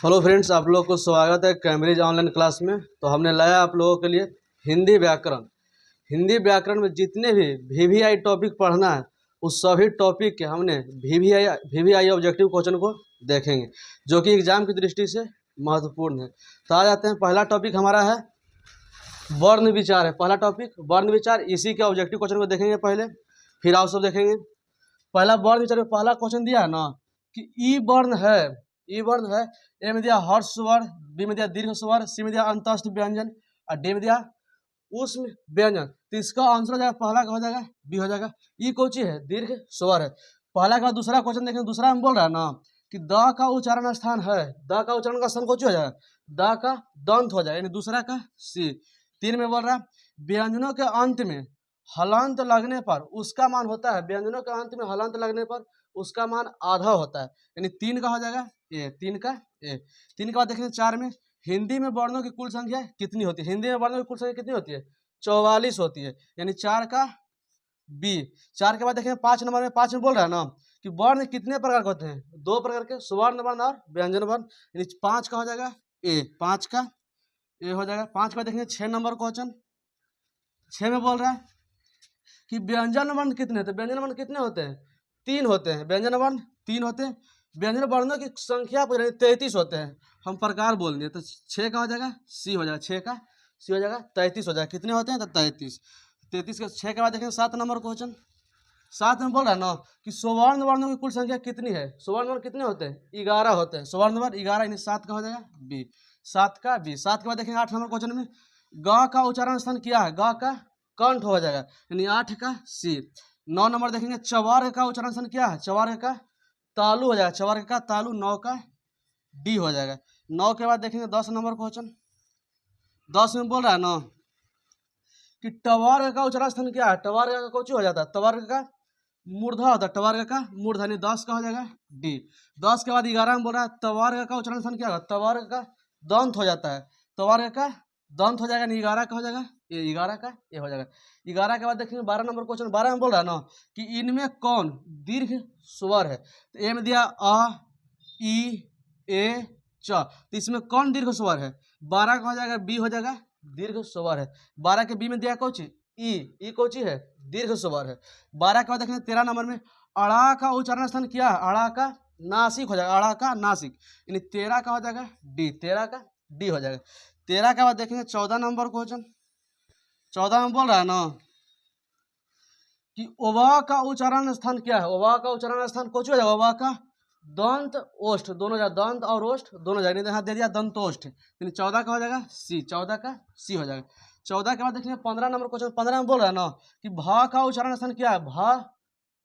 Hello friends, आप लोगों को स्वागत है कैम्ब्रिज ऑनलाइन क्लास में। तो हमने लाया आप लोगों के लिए हिंदी व्याकरण। हिंदी व्याकरण में जितने भी वीवीआई टॉपिक पढ़ना है उस सभी टॉपिक के हमने वीवीआई ऑब्जेक्टिव क्वेश्चन को देखेंगे, जो कि एग्जाम की दृष्टि से महत्वपूर्ण है। तो आ जाते हैं, पहला टॉपिक हमारा है वर्ण विचार है। पहला टॉपिक वर्ण विचार, इसी के ऑब्जेक्टिव क्वेश्चन को देखेंगे पहले, फिर आप सब देखेंगे। पहला वर्ण विचार में पहला क्वेश्चन दिया है ना कि ई वर्ण है, ई वर्ण है, ए में दिया हर्ष स्वर, बी में दिया दीर्घ स्वर, सी में दिया अंतस्थ व्यंजन और डी में दिया उष्म व्यंजन। तो इसका आंसर हो जाएगा, पहला का हो जाएगा बी हो जाएगा। ई कौन सी है? दीर्घ स्वर है। पहला का दूसरा क्वेश्चन देखें, दूसरा में बोल रहा है ना कि द का उच्चारण स्थान है, द का उच्चारण का स्थान कौन सी हो जाएगा? द का दंत हो जाएगा, यानी दूसरा का सी। तीन में बोल रहा है व्यंजनों के अंत में हलंत लगने पर उसका मान होता है, व्यंजनों के अंत में हलंत लगने पर उसका मान आधा होता है, यानी तीन का हो जाएगा ए, तीन का ए। तीन के बाद देखेंगे चार में, हिंदी में वर्णों की कुल संख्या कितनी होती है? हिंदी में वर्णों की कुल संख्या कितनी होती है? 44 होती है, यानी चार का बी। चार के बाद देखेंगे पाँच नंबर में, पाँच में बोल रहा है ना कि वर्ण कितने प्रकार के होते हैं? दो प्रकार के, स्वर्ण वर्ण और व्यंजन वर्ण, यानी पाँच का हो जाएगा ए, पाँच का ए हो जाएगा। पाँच के बाद देखेंगे छः नंबर क्वेश्चन। छः में बोल रहा है कि व्यंजन वर्ण कितने होते हैं? व्यंजन वर्ण कितने होते हैं? तीन होते हैं, व्यंजन वर्ण तीन होते हैं। व्यंजन वर्णों की संख्या 33 होते हैं, हम प्रकार बोल दिए। तो छः का हो जाएगा सी हो जाएगा, छः का सी हो जाएगा, 33 हो जाएगा। कितने होते हैं? तो 33। 33 के छः के बाद देखेंगे सात नंबर क्वेश्चन। सात में बोल रहा है ना कि स्वर्ण वर्णों की कुल संख्या कितनी है? स्वर्ण वर्ण कितने होते हैं? 11 होते हैं, स्वर्ण वर्ण 11, यानी सात का हो जाएगा बी, सात का बी। सात के बाद देखेंगे आठ नंबर क्वेश्चन में, ग का उच्चारण स्थान क्या है? ग का कंठ हो जाएगा, यानी आठ का सी। नौ नंबर देखेंगे चवर्ग का उच्चारण स्थान क्या है? चवर्ग का तालु हो जाएगा, चवर्ग का तालु, नौ का डी हो जाएगा। नौ के बाद देखेंगे दस नंबर क्वेश्चन। दस में बोल रहा है ना कि टवर्ग का उच्चारण स्थान क्या है? टवर्ग का कौन हो जाता है? टवर्ग का मूर्धा होता है, टवर्ग का मूर्धा, यानी 10 का हो जाएगा डी। 10 के बाद 11 में बोल रहा है टवर्ग का उच्चारण स्थान क्या होगा? टवर्ग का दंत हो जाता है, टवर्ग का दंत हो जाएगा, 11 का हो जाएगा ये, 11 का ये हो जाएगा। 11 के बाद देखेंगे 12 नंबर क्वेश्चन। 12 में बोल रहा है ना कि इनमें कौन दीर्घ स्वर है? तो ए में दिया अ, ई, ए, च, तो इसमें कौन दीर्घ स्वर है? 12 का हो जाएगा बी हो जाएगा, दीर्घ स्वर है। 12 के बी में दिया कौन सी? ई कौन सी है? दीर्घ स्वर है। 12 के बाद देखेंगे 13 नंबर में, अड़ा का उच्चारण स्थान क्या है? अड़ा का नासिक हो जाएगा, अड़ा का नासिक, यानी 13 का हो जाएगा डी, 13 का डी हो जाएगा। 13 के बाद देखेंगे 14 नंबर क्वेश्चन। 14 में बोल रहा है ना कि ओवा का उच्चारण स्थान क्या है? ओवा का उच्चारण स्थान कौन हो जाएगा? ओवा का दंत ओष्ठ, दोनों जाए, दंत और ओष्ठ दोनों जाए, नहीं दे दिया दंत ओष्ठ, यानी 14 का हो जाएगा सी, 14 का सी हो जाएगा। 14 के बाद देखेंगे 15 नंबर क्वेश्चन। 15 में बोल रहा है ना कि भा का उच्चारण स्थान क्या है? भा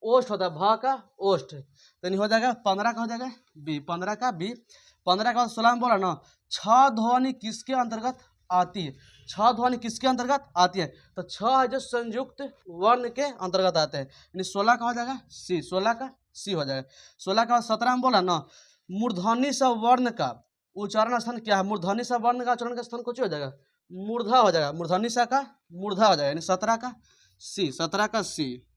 ओष्ठ होता है, भा का ओष्ठ, यानी हो जाएगा 15 का हो जाएगा बी, 15 का बी। 15 के बाद 16 में बोला ना छ ध्वनि किसके अंतर्गत आती है? छ ध्वनि किसके अंतर्गत आती है? तो छ है जो संयुक्त वर्ण के अंतर्गत आते हैं, यानी 16 का हो जाएगा सी, 16 का सी हो जाएगा। 16 के बाद 17 में बोला ना मूर्धन्य स वर्ण का उच्चारण स्थान क्या है? मूर्धन्य स वर्ण का उच्चारण का स्थान कुछ हो जाएगा? मूर्धा हो जाएगा, मूर्धन्य स का मूर्धा हो जाएगा, यानी 17 का सी, 17 का सी।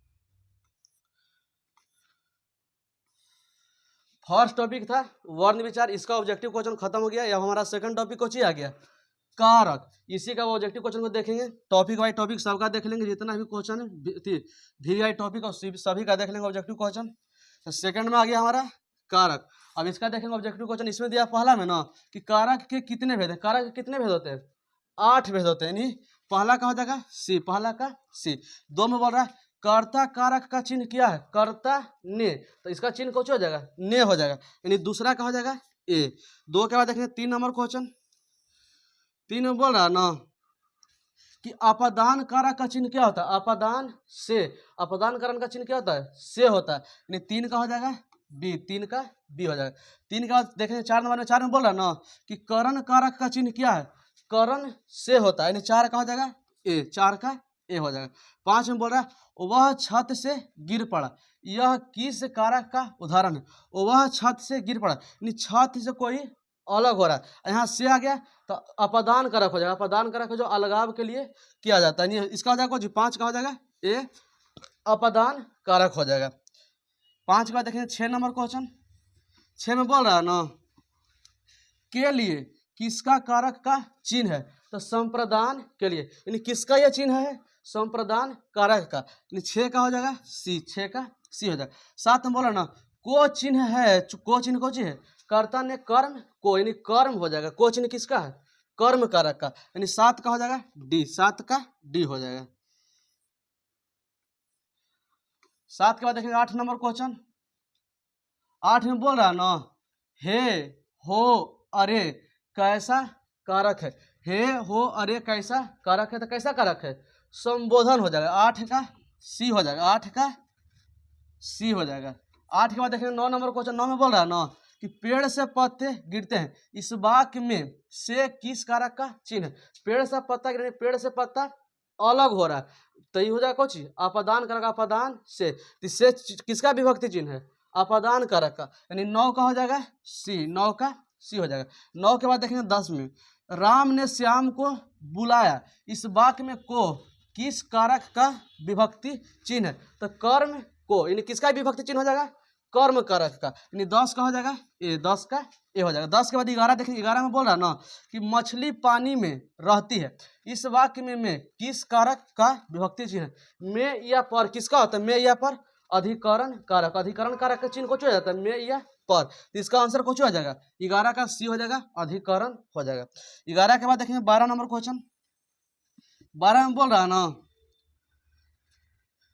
फर्स्ट टॉपिक था वर्ण विचार, इसका ऑब्जेक्टिव क्वेश्चन खत्म हो गया। अब हमारा सेकंड टॉपिक कुछ ही आ गया, कारक। इसी का ऑब्जेक्टिव क्वेश्चन को देखेंगे, टॉपिक वाइज टॉपिक सबका देख लेंगे, जितना भी क्वेश्चन है वीआई टॉपिक और सभी का देख लेंगे ऑब्जेक्टिव क्वेश्चन। तो सेकंड में आ गया हमारा कारक। अब इसका देखेंगे ऑब्जेक्टिव क्वेश्चन। इसमें दिया पहला में ना कि कारक के कितने भेद है? कारक के कितने भेद होते हैं? 8 भेद होते हैं, यानी पहला का हो जाएगा सी, पहला का सी। दो में बोल रहा है कर्ता कारक का चिन्ह क्या है? कर्ता ने, तो इसका चिन्ह कौन हो जाएगा? ने हो जाएगा, यानी दूसरा का हो जाएगा ए। दो के बाद देखेंगे 3 नंबर क्वेश्चन। 3 में बोल रहा है ना कि अपादान कारक का चिन्ह क्या होता है? अपादान से, अपादान कारण का चिन्ह क्या होता है? से होता है, यानी 3 का हो जाएगा बी, 3 का बी हो जाएगा। 3 का देखेंगे 4 नंबर में। 4 में बोल रहा है ना कि करण कारक का चिन्ह क्या है? करण से होता है, यानी 4 का हो जाएगा ए, 4 का ए हो जाएगा। 5 में बोल रहा है वह छत से गिर पड़ा, यह किस कारक का उदाहरण है? वह छत से गिर पड़ा, यानी छत से कोई अलग हो रहा है, यहाँ से आ गया तो अपादान कारक हो जाएगा। अपादान कारक जो अलगाव के लिए किया जाता है, यानी इसका हो जाएगा जी 5 का हो जाएगा ए, अपादान कारक हो जाएगा। 5 के बाद देखेंगे 6 नंबर क्वेश्चन। 6 में बोल रहा है ना के लिए किसका कारक का चिन्ह है? तो संप्रदान के लिए, यानी किसका यह चिन्ह है? संप्रदान कारक का, यानी 6 का हो जाएगा सी, 6 का सी हो जाएगा। साथ में बोला ना को चिन्ह है, को चिन्ह को चिन्ह है, कर्ता ने कर्म को, यानी कर्म हो जाएगा। को चिन्ह किसका है? कर्म कारक का, यानी 7 का हो जाएगा डी, 7 का डी हो जाएगा। 7 के बाद देखेंगे 8 नंबर क्वेश्चन। 8 में बोल रहा है ना हे हो अरे कैसा कारक है। हे हो अरे कैसा कारक है, तो कैसा कारक है? संबोधन हो जाएगा। 8 का सी हो जाएगा, 8 का सी हो जाएगा। 8 के बाद देखेंगे 9 नंबर क्वेश्चन। 9 में बोल रहा है ना कि पेड़ से पत्ते गिरते हैं, इस वाक्य में से किस कारक का चिन्ह है? पेड़ से पत्ता गिरने, पेड़ से पत्ता अलग हो रहा है, तो ये हो जाएगा कुछ अपादान कारक, अपादान से, इससे किसका विभक्ति चिन्ह है? अपादान कारक का, यानी 9 का हो जाएगा सी, 9 का सी हो जाएगा। 9 के बाद देखेंगे 10 में, राम ने श्याम को बुलाया, इस वाक्य में को किस कारक का विभक्ति चिन्ह है? तो कर्म को, यानी किसका विभक्ति चिन्ह हो जाएगा? कर्म कारक का, यानी 10 का हो जाएगा ए, 10 का ए हो जाएगा। 10 के बाद 11 देखेंगे। 11 में बोल रहा है ना कि मछली पानी में रहती है, इस वाक्य में किस कारक का विभक्ति चिन्ह है? में या पर किसका होता है? में या पर अधिकरण कारक, अधिकरण कारक का चिन्ह कुछ हो जाता है में या पर, तो इसका आंसर कुछ हो जाएगा 11 का सी हो जाएगा, अधिकरण हो जाएगा। 11 के बाद देखेंगे 12 नंबर क्वेश्चन। 12 में बोल रहा है ना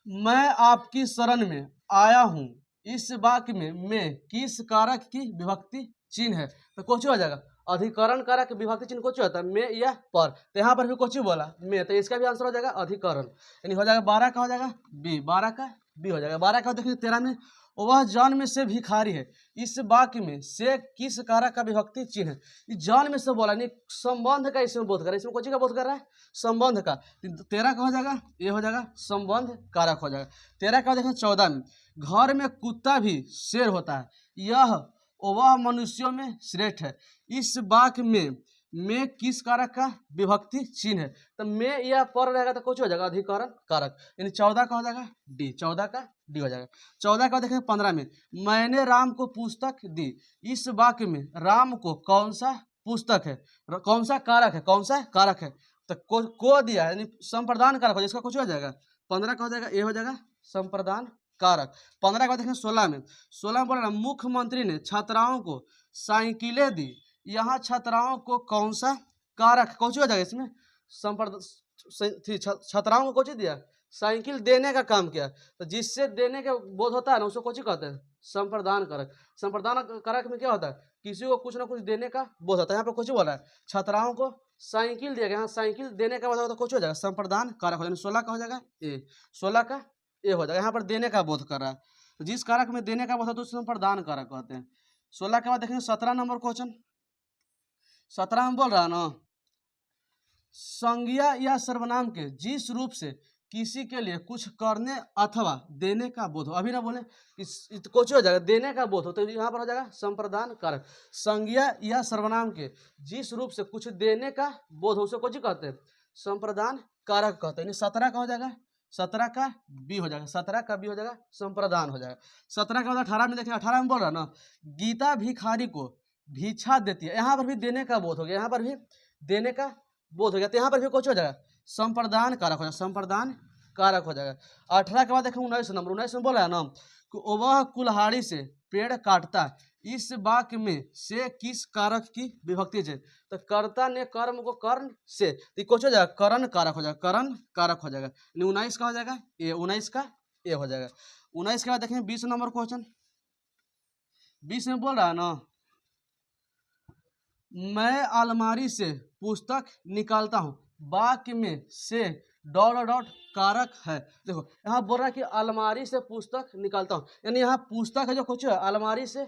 मैं आपकी शरण में आया हूं, इस वाक्य में किस कारक की विभक्ति चिन्ह है? तो कुछ हो जाएगा अधिकरण कारक विभक्ति चिन्ह कुछ होता है में या पर, तो यहाँ पर भी कुछ बोला में, तो इसका भी आंसर हो जाएगा अधिकरण, यानी हो जाएगा 12 का हो जाएगा बी, 12 का बी हो जाएगा। 12 का देखिए 13 में, वह जन्म से भिखारी है, इस वाक्य में से किस कारक का विभक्ति चिन्ह है? जन्म से बोला, नहीं संबंध का इसमें बोध कर रहा है, इसमें कौन सी का बोध कर रहा है? संबंध का। 13 का हो जाएगा ये हो जाएगा संबंध कारक हो जाएगा। 13 का देखें 14 में, घर में कुत्ता भी शेर होता है, यह वह मनुष्यों में श्रेष्ठ है, इस वाक्य में किस कारक का विभक्ति चिन्ह है? तो में या पर रहेगा तो कुछ हो जाएगा अधिकरण कारक, यानी 14 का हो जाएगा डी, 14 का डी हो जाएगा। 14 का देखें 15 में, मैंने राम को पुस्तक दी, इस वाक्य में राम को कौन सा पुस्तक है, कौन सा कारक है, कौन सा कारक है? तो को दिया है, यानी संप्रदान कारक हो, इसका कुछ हो जाएगा 15 का हो जाएगा ये हो जाएगा संप्रदान कारक। 15 का देखें 16 में, 16 में बोल रहा मुख्यमंत्री ने छात्राओं को साइकिलें दी, यहाँ छात्राओं को कौन सा कारक कौन सी हो जाएगा? इसमें छात्राओं को कौन दिया? साइकिल देने का काम किया, तो जिससे देने का बोध होता है ना उसको कौन कहते हैं? संप्रदान कारक। संप्रदान कारक में क्या होता है? किसी को कुछ ना कुछ देने का बोध होता है। यहाँ पर कुछ बोला है छात्राओं को साइकिल दिया गया, यहाँ साइकिल देने का बोध होता है, कुछ हो जाएगा संप्रदान कारक हो जाएगा। 16 का हो जाएगा ए, 16 का ए हो जाएगा। यहाँ पर देने का बोध कर रहा है, तो जिस कारक में देने का बोध होता है उसे संप्रदान कारक कहते हैं। 16 के बाद देखेंगे 17 नंबर क्वेश्चन। 17 में बोल रहा है ना संज्ञा या सर्वनाम के जिस रूप से किसी के लिए कुछ करने अथवा देने का बोध हो, अभी ना बोले कुछ हो जाएगा देने का बोध हो, तो यहाँ पर हो जाएगा संप्रदान कारक। संज्ञा या सर्वनाम के जिस रूप से कुछ देने का बोध हो उसे कुछ कहते हैं? संप्रदान कारक कहते हैं। 17 का हो जाएगा 17 का बी हो जाएगा, 17 का बी हो जाएगा संप्रदान हो जाएगा। 17 के बाद 18 में देखिए, 18 में बोल रहा ना गीता भिखारी को भिक्षा देती है, यहाँ पर भी देने का बोध हो गया, यहाँ पर भी देने का बोध हो गया, तो यहाँ पर भी कुछ हो जाएगा संप्रदान कारक हो जाएगा, संप्रदान कारक हो जाएगा। 18 के बाद देखें 19 नंबर। 19 में बोल रहा है ना कि वह कुल्हाड़ी से पेड़ काटता है, इस वाक्य में से किस कारक की विभक्ति है? तो कर्ता ने कर्म को कर्ण से, तो कुछ हो जाएगा करण कारक हो जाएगा, करण कारक हो जाएगा। 19 का हो जाएगा ए, 19 का ए हो जाएगा। 19 के बाद देखें 20 नंबर क्वेश्चन। 20 में बोल रहा है ना मैं अलमारी से पुस्तक निकालता हूँ, वाक्य में से डॉट डॉट कारक है। देखो यहाँ बोल रहा है कि अलमारी से पुस्तक निकालता हूँ, यानी यहाँ पुस्तक है जो कुछ है अलमारी से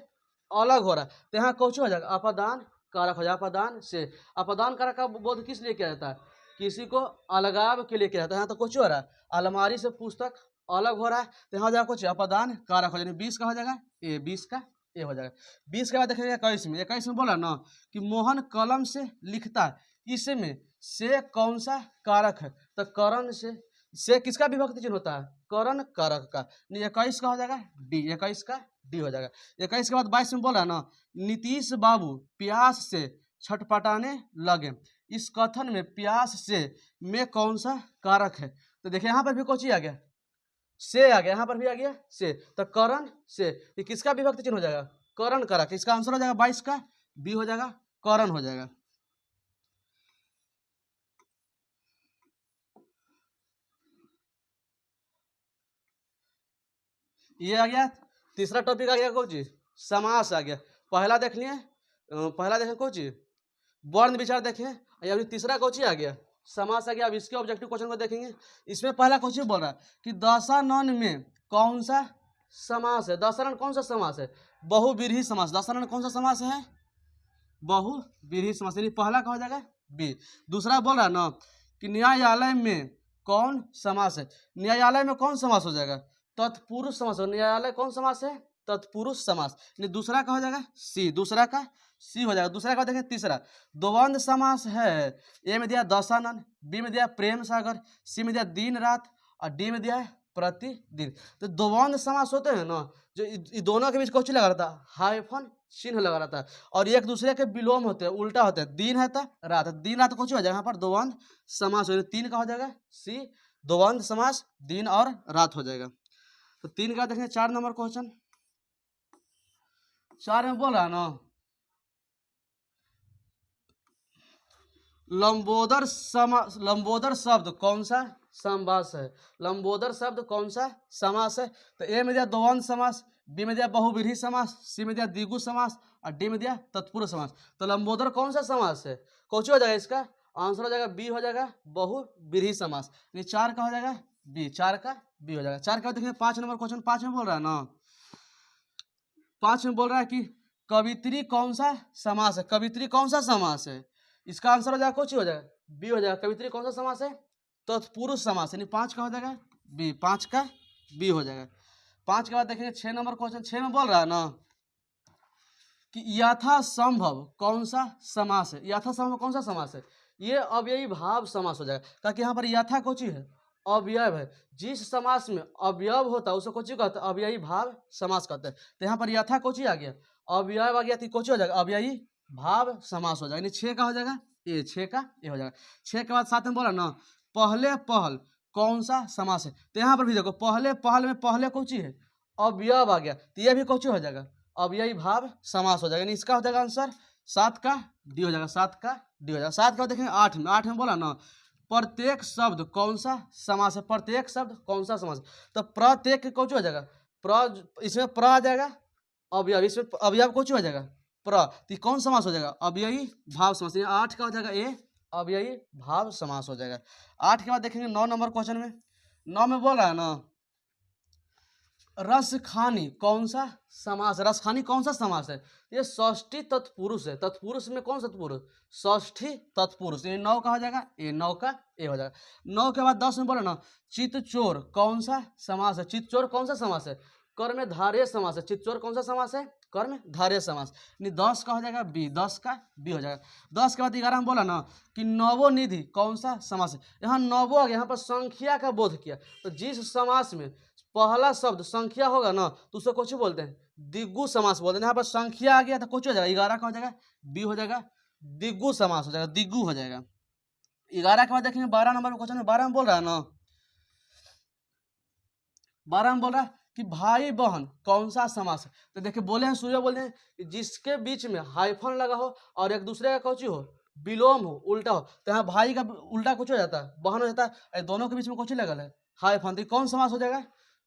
अलग हो रहा है, तो यहाँ कुछ हो जाएगा अपादान कारक हो जाएगा। अपादान से, अपादान कारक का बोध किस लिए किया जाता है? किसी को अलगाव के लिए किया जाता है। यहाँ तो कुछ हो रहा है अलमारी से पुस्तक अलग हो रहा है, तो यहाँ हो जाएगा कुछ अपादान कारक हो जाएगा। 20 का हो जाएगा ए, 20 का ए हो जाएगा। 20 के बाद देखेंगे 21 में। 21 में बोला ना कि मोहन कलम से लिखता है, इसमें से कौन सा कारक है? तो करण से किसका विभक्ति चिन्ह होता है? करण कारक का। 21 का हो जाएगा डी, 21 का डी हो जाएगा। 21 के बाद 22 में बोला ना नीतीश बाबू प्यास से छटपटाने लगे। इस कथन में प्यास से में कौन सा कारक है? तो देखिए यहाँ पर भी कौन चीज आ गया, से आ गया, यहाँ पर भी आ गया से, तो करण से, ये किसका विभक्ति चिन्ह हो जाएगा? करण कारक। इसका आंसर हो जाएगा 22 का बी हो जाएगा, करण हो जाएगा। ये आ गया। तीसरा टॉपिक आ गया कौन चीज? समास आ गया। पहला देख लिए, पहला देखें कौन चीज? वर्ण विचार देखें। अभी तीसरा कौन चीज आ गया? समास आ गया। अब इसके ऑब्जेक्टिव क्वेश्चन को देखेंगे। इसमें पहला कौन चीज बोल रहा है कि दशानन में कौन सा समास है? दशानन कौन सा समास है? बहुव्रीहि समास। दशानन कौन सा समास है? बहुव्रीहि समास। यानी पहला कहा जाएगा बी। दूसरा बोल रहा है ना कि न्यायालय में कौन समास है? न्यायालय में कौन समास हो जाएगा? तत्पुरुष समास। न्यायालय कौन समास है? तत्पुरुष समास। दूसरा का हो जाएगा सी, दूसरा का सी हो जाएगा। दूसरा का देखें तीसरा द्वंद्व समास है। ए में दिया दशानन, बी में दिया प्रेम सागर, सी में दिया दिन रात और डी में दिया है प्रतिदिन। तो द्वंद्व समास होते हैं ना, जो दोनों के बीच कौन लगा रहता है? हाइफन चिन्ह लगा रहता है और एक दूसरे के विलोम होते हैं, उल्टा होते हैं। दिन है तो रात, दिन रात कौन हो जाएगा? यहाँ पर द्वंद्व समास हो जाएगा। तीन का हो जाएगा सी, द्वंद्व समास दिन और रात हो जाएगा। तो तीन का देखें 4 नंबर क्वेश्चन। 4 में बोल रहा है ना लंबोदर लंबोदर शब्द कौन सा समास है? लंबोदर शब्द कौन सा समास है? तो ए में दिया द्वंद्व समास, बी में दिया बहुव्रीहि समास, सी में दिया द्विगु समास और डी में दिया तत्पुरुष समास। तो लंबोदर कौन सा समास है? कौन हो जाएगा? इसका आंसर हो जाएगा बी हो जाएगा, बहुव्रीहि समास। यानी 4 का हो जाएगा बी, 4 का बी हो जाएगा। 4 का देखेंगे 5 नंबर क्वेश्चन। 5 में बोल रहा है ना, 5 में बोल रहा है कि कवित्री कौन सा समास है? कवित्री कौन सा समास है? इसका आंसर हो जाएगा कौन हो जाएगा? बी हो जाएगा। कवित्री कौन सा समास है? तत्पुरुष समास। यानी 5 का हो जाएगा बी, 5 का बी हो जाएगा। 5 के बाद देखेंगे 6 नंबर क्वेश्चन। 6 में बोल रहा है ना कि यथासंभव कौन सा समास है? यथासंभव कौन सा समास है? ये अव्ययी भाव समास हो जाएगा, ताकि यहाँ पर यथा कौन चीज है? अवयव है। जिस समास में अवयव होता है उसको कौन चीज कहते हैं? अव्ययी भाव समास कहते हैं। तो यहाँ पर यथा कौन चीज आ गया? अवयव आ गया, तो कौन चीज हो जाएगा? अव्ययी भाव समास हो जाएगा। 6 का हो जाएगा ए, 6 का ए हो जाएगा। 6 के बाद 7 में बोला ना पहले पहल कौन सा समास है? तो यहाँ पर भी देखो पहले पहल में पहले कौन चीज है? अवयव आ गया, तो ये भी कौन चीज हो जाएगा? अव्ययी भाव समास हो जाएगा। यानी इसका हो जाएगा आंसर 7 का डी हो जाएगा, 7 का डी हो जाएगा। 7 का देखेंगे 8 में। 8 में बोला ना प्रत्येक शब्द कौन सा समास है? प्रत्येक शब्द कौन सा समास? तो प्रत्येक कौन हो जाएगा? इसमें प्र आ जाएगा अवयव, इसमें अवयव कौन हो जाएगा? प्र, तो कौन समास हो जाएगा? अव्ययी भाव समास। 8 का हो जाएगा ए, अव्ययी भाव समास हो जाएगा। 8 के बाद देखेंगे 9 नंबर क्वेश्चन में। 9 में बोल रहा है ना रसखानी कौन सा समास है? रसखानी कौन सा समास है? ये षष्ठी तत्पुरुष है। तत्पुरुष में कौन सा तत्पुरुष? षष्ठी तत्पुरुष। ये 9 का हो जाएगा ए, 9 का ए हो जाएगा। 9 के बाद 10 में बोला ना चित्तचोर कौन सा समास है? चित्तचोर कौन सा समास है? कर्म धारय समास है। चित्तचोर कौन सा समास है? कर्म धारय समास। 10 का हो जाएगा बी, 10 का बी हो जाएगा। 10 के बाद 11 में बोला ना कि नवोनिधि कौन सा समास है? यहाँ नवो आ गया, यहाँ पर संख्या का बोध किया। तो जिस समास में पहला शब्द संख्या होगा ना तो उसको कुछ बोलते हैं? द्विगु समास बोलते हैं। यहाँ पर संख्या आ गया तो कुछ हो जाएगा 11 का हो जाएगा बी हो जाएगा, द्विगु समास हो जाएगा, द्विगु हो जाएगा। 11 के बाद देखेंगे 12 नंबर क्वेश्चन में। 12 में बोल रहा है ना 12 में बोल रहा है कि भाई बहन कौन सा समास है? तो देखिए बोले हैं सूर्य बोलते हैं जिसके बीच में हाइफन लगा हो और एक दूसरे का कौची हो? विलोम हो, उल्टा हो। तो यहाँ भाई का उल्टा कुछ हो जाता है, बहन हो जाता है। दोनों के बीच में कुछ लगल है हाइफन, तो कौन समास हो जाएगा?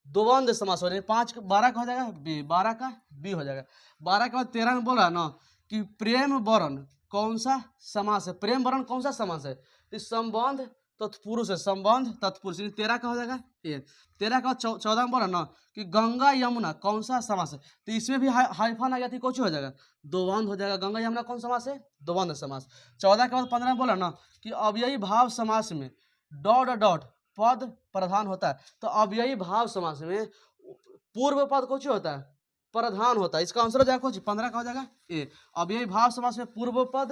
द्वंद्व समास हो जाएगा। 12 का हो जाएगा बी, 12 का बी हो जाएगा। 12 के बाद 13 में बोला ना कि प्रेम वरण कौन सा समास है? प्रेम वरण कौन सा समास है? तो संबंध तत्पुरुष है, संबंध तत्पुरुष। 13 का हो जाएगा ए। 13 का 14 में बोला ना कि गंगा यमुना कौन सा समास है? तो इसमें भी हाइफन आ गया थी, कुछ हो जाएगा द्वंद्व हो जाएगा। गंगा यमुना कौन समास है? द्वंद्व समास। 14 के बाद 15 में बोला ना कि अव्ययी भाव समास में डॉट डॉट पद प्रधान होता है। तो अव्ययी भाव समास में पूर्व पद कुछ होता है? प्रधान होता है। इसका आंसर हो जाएगा कुछ 15 का हो जाएगा ए। अव्ययी भाव समास में पूर्व पद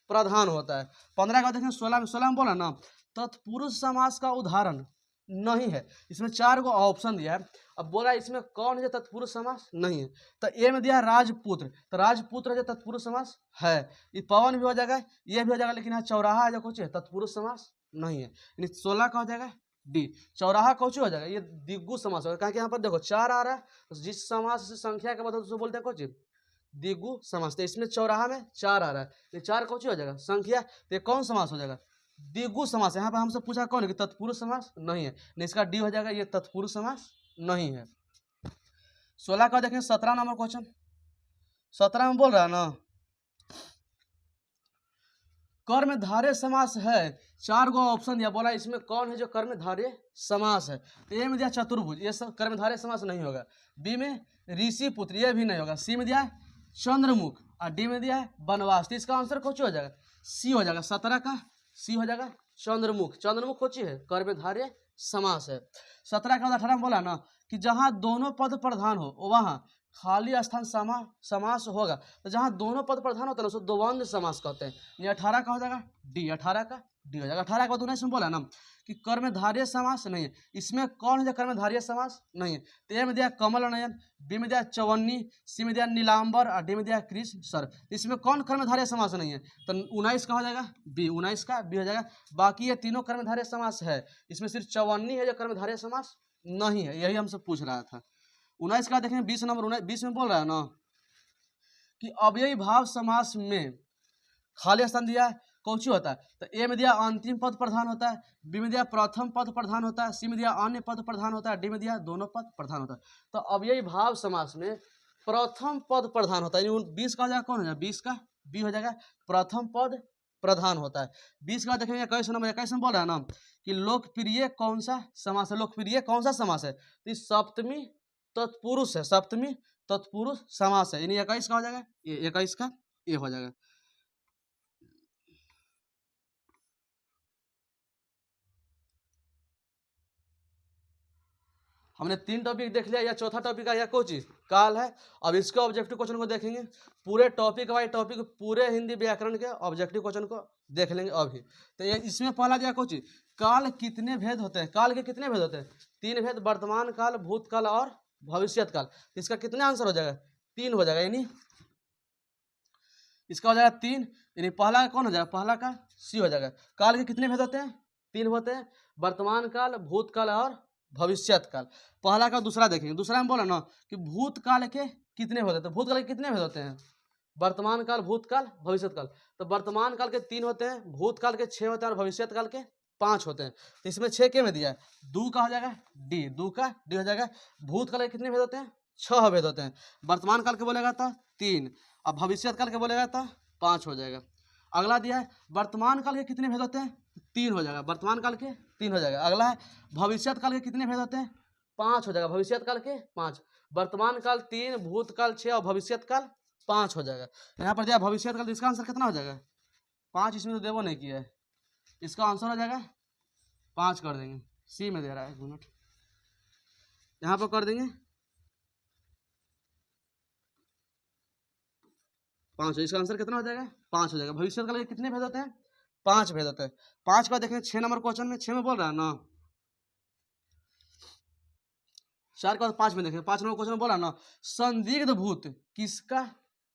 प्रधान होता है। 15 का देखें 16 में। 16 में बोला ना तत्पुरुष समास का उदाहरण नहीं है। इसमें 4 गो ऑप्शन दिया है। अब बोला इसमें कौन है जो तत्पुरुष समास नहीं है, तो ए में दिया है राजपुत्र, तो राजपुत्र है जो तत्पुरुष समास है। ये पवन भी हो जाएगा, ये भी हो जाएगा, लेकिन यहाँ चौराहा है जो कुछ है तत्पुरुष समास नहीं है, यानी 16 का हो जाएगा डी। चौराहा कौन हो जाएगा, ये द्विगु समास होगा, यहाँ पर देखो 4 आ रहा है, तो जिस समास से संख्या के बदल उसको बोलते हैं कौन द्विगु समास। तो इसमें चौराहा में 4 आ रहा है, ये 4 कौन हो जाएगा संख्या, तो ये कौन समास हो जाएगा द्विगु समास। यहाँ पर हमसे पूछा कौन है कि तत्पुरुष समास नहीं है, नहीं इसका डी हो जाएगा, ये तत्पुरुष समास नहीं है। 16 का देखें 17 नंबर क्वेश्चन, 17 में बोल रहा है ना कर्मधारय समास है। 4 गो ऑप्शन दिया, बोला इसमें कौन है जो कर्मधारय समास है, तो ए में दिया चतुर्भुज, ये सब कर्मधारय समास नहीं होगा। बी में ऋषि पुत्र, ये भी नहीं होगा। सी में दिया है चंद्रमुख, और डी में दिया है वनवास, तो इसका आंसर कौन हो जाएगा सी हो जाएगा। 17 का सी हो जाएगा चंद्रमुख। चंद्रमुख कौन है कर्मधारय समास है। 17 का 18 में बोला ना कि जहाँ दोनों पद प्रधान हो वहाँ खाली स्थान समास होगा, तो जहाँ दोनों पद प्रधान होता है ना उसको द्वंद्व समास कहते हैं। ये 18 का हो जाएगा डी, 18 का डी हो जाएगा। 18 का 19 में बोला ना कि कर्मधारय समास नहीं है, इसमें कौन है जो कर्मधारय समास नहीं है, तो ए में दिया कमल नयन, बी में दिया चवन्नी, सी में दिया नीलांबर, और डी में दिया कृष्ण सर। इसमें कौन कर्मधारय समास नहीं है, तो 19 का हो जाएगा बी, 19 का बी हो जाएगा। बाकी ये तीनों कर्मधारय समास है, इसमें सिर्फ चवन्नी है जो कर्मधारय समास नहीं है, यही हमसे पूछ रहा था। 19 का देखें 20 नंबर, 20 में बोल रहा है ना कि अव्ययी भाव समास में खाली स्थान दिया है कौची होता है, तो ए में दिया अंतिम पद प्रधान होता है, बी में दिया प्रथम पद प्रधान होता है, सी में दिया अन्य पद प्रधान होता है, डी में दिया दोनों पद प्रधान होता है। तो अव्ययी भाव समास में प्रथम पद प्रधान होता है, 20 का हो जाएगा कौन हो जाएगा 20 का बी हो जाएगा, प्रथम पद प्रधान होता है। 20 का देखेंगे 21 नंबर, 21 में बोल रहा है ना कि लोकप्रिय कौन सा समास है, लोकप्रिय कौन सा समास है, तो इस सप्तमी तत्पुरुष है, सप्तमी तत्पुरुष समास है, यानी 21 का हो जाएगा ये, 21 का ये हो जाएगा। हमने 3 टॉपिक देख लिया, या चौथा टॉपिक आया कोई चीज काल है। अब इसके ऑब्जेक्टिव क्वेश्चन को देखेंगे, पूरे टॉपिक वाइज टॉपिक पूरे हिंदी व्याकरण के ऑब्जेक्टिव क्वेश्चन को देख लेंगे अभी। तो ये इसमें पहला दिया कोई चीज काल कितने भेद होते हैं, काल के कितने भेद होते हैं 3 भेद, वर्तमान काल, भूतकाल और भविष्यत काल। इसका कितने आंसर हो जाएगा 3 हो जाएगा, यानी इसका हो जाएगा 3, यानी पहला का कौन हो जाएगा, पहला का सी हो जाएगा। काल के कितने भेद होते हैं 3 होते हैं, वर्तमान काल, भूतकाल और भविष्यत काल। पहला का दूसरा देखेंगे, दूसरा में बोला ना कि भूतकाल के कितने होते हैं, तो भूतकाल के कितने भेद होते हैं वर्तमान काल, भूतकाल, भविष्यत काल। तो वर्तमान काल के 3 होते हैं, भूतकाल के 6 होते हैं और भविष्यत काल के 5 होते हैं। तो इसमें 6 के में दिया है 2 का हो जाएगा डी, 2 का डी हो जाएगा। भूतकाल के कितने भेद होते हैं 6 भेद होते हैं, वर्तमान काल के बोलेगा तो 3, अब भविष्यत काल के बोलेगा तो 5 हो जाएगा। अगला दिया है वर्तमान काल के कितने भेद होते हैं 3 हो जाएगा, वर्तमान काल के 3 हो जाएगा। अगला है भविष्यत काल के कितने भेद होते हैं 5 हो जाएगा, भविष्यत काल के 5। वर्तमान काल 3, भूतकाल 6 और भविष्यत काल 5 हो जाएगा। यहाँ पर दिया भविष्यत काल, इसका आंसर कितना हो जाएगा 5, इसमें तो देवो नहीं किया है, इसका आंसर हो जाएगा 5 कर देंगे। सी में दे रहा है 1 मिनट, यहाँ पर कर देंगे 5, इसका आंसर कितना हो जाएगा 5 हो जाएगा। भविष्यत काल के कितने भेद होते हैं 5 भेद होते हैं। 5 का देखें 6 नंबर क्वेश्चन में, 6 में बोल रहा है ना 4 का 5 में देखें, 5 नंबर क्वेश्चन में बोला ना संदिग्ध भूत किसका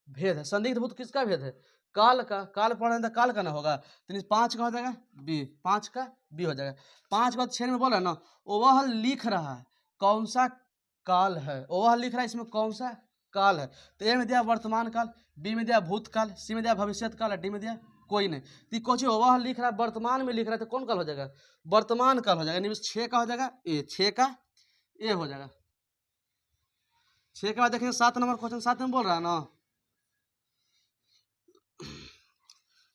भेद है, संदिग्ध भूत किसका भेद है काल का, काल पढ़े तो काल का ना होगा, तो 5 का हो जाएगा बी, 5 का बी हो जाएगा। 5 का 6 में बोला ना वह लिख रहा है कौन सा काल है, वह लिख रहा है इसमें कौन सा काल है, तो ए में दिया वर्तमान काल, बी में दिया भूतकाल, सी में दिया भविष्यत काल, डी में दिया कोई नहीं। तो कोची वह लिख रहा है वर्तमान में लिख रहा है, तो कौन काल हो जाएगा वर्तमान काल हो जाएगा, यानी 6 का हो जाएगा ए, 6 का ए हो जाएगा। 6 के बाद देखेंगे 7 नंबर क्वेश्चन, 7 में बोल रहा है ना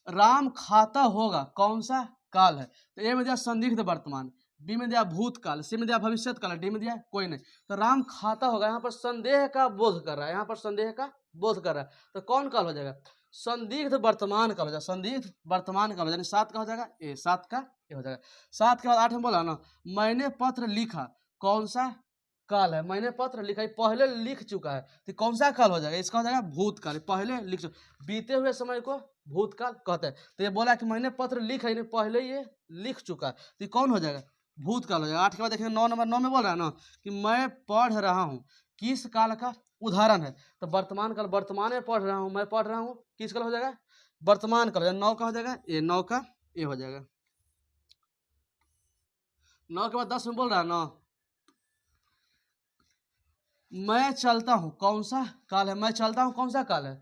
राम खाता होगा कौन सा काल है, तो ए में दिया संदिग्ध वर्तमान, बी में दिया भूतकाल, सी में दिया भविष्यत काल, डी में दिया कोई नहीं। तो राम खाता होगा, यहाँ पर संदेह का बोध कर रहा है, यहाँ पर संदेह का बोध कर रहा है, तो कौन काल हो जाएगा संदिग्ध वर्तमान का हो जाएगा, संदिग्ध वर्तमान का हो जाएगा। 7 का हो जाएगा ए, 7 का ए हो जाएगा। 7 के बाद 8 में बोला ना मैंने पत्र लिखा कौन सा काल है, मैंने पत्र लिखा है पहले लिख चुका है, तो कौन सा काल हो जाएगा इसका हो जाएगा भूतकाल, पहले लिख चुका, बीते हुए समय को भूतकाल कहते हैं। तो ये बोला कि मैंने पत्र लिखा है पहले ये लिख चुका है, तो कौन हो जाएगा भूतकाल हो जाएगा। 8 के बाद देखेंगे 9 नंबर, 9 में बोल रहा है ना कि मैं पढ़ रहा हूँ, किस काल का उदाहरण है, तो वर्तमान काल, वर्तमान में पढ़ रहा हूँ, मैं पढ़ रहा हूँ, किस काल हो जाएगा, वर्तमान काल हो जाएगा। 9 का हो जाएगा ए, 9 का ए हो जाएगा। 9 के बाद 10 में बोल रहा है ना मैं चलता हूँ, कौन सा काल है, मैं चलता हूँ कौन सा काल है।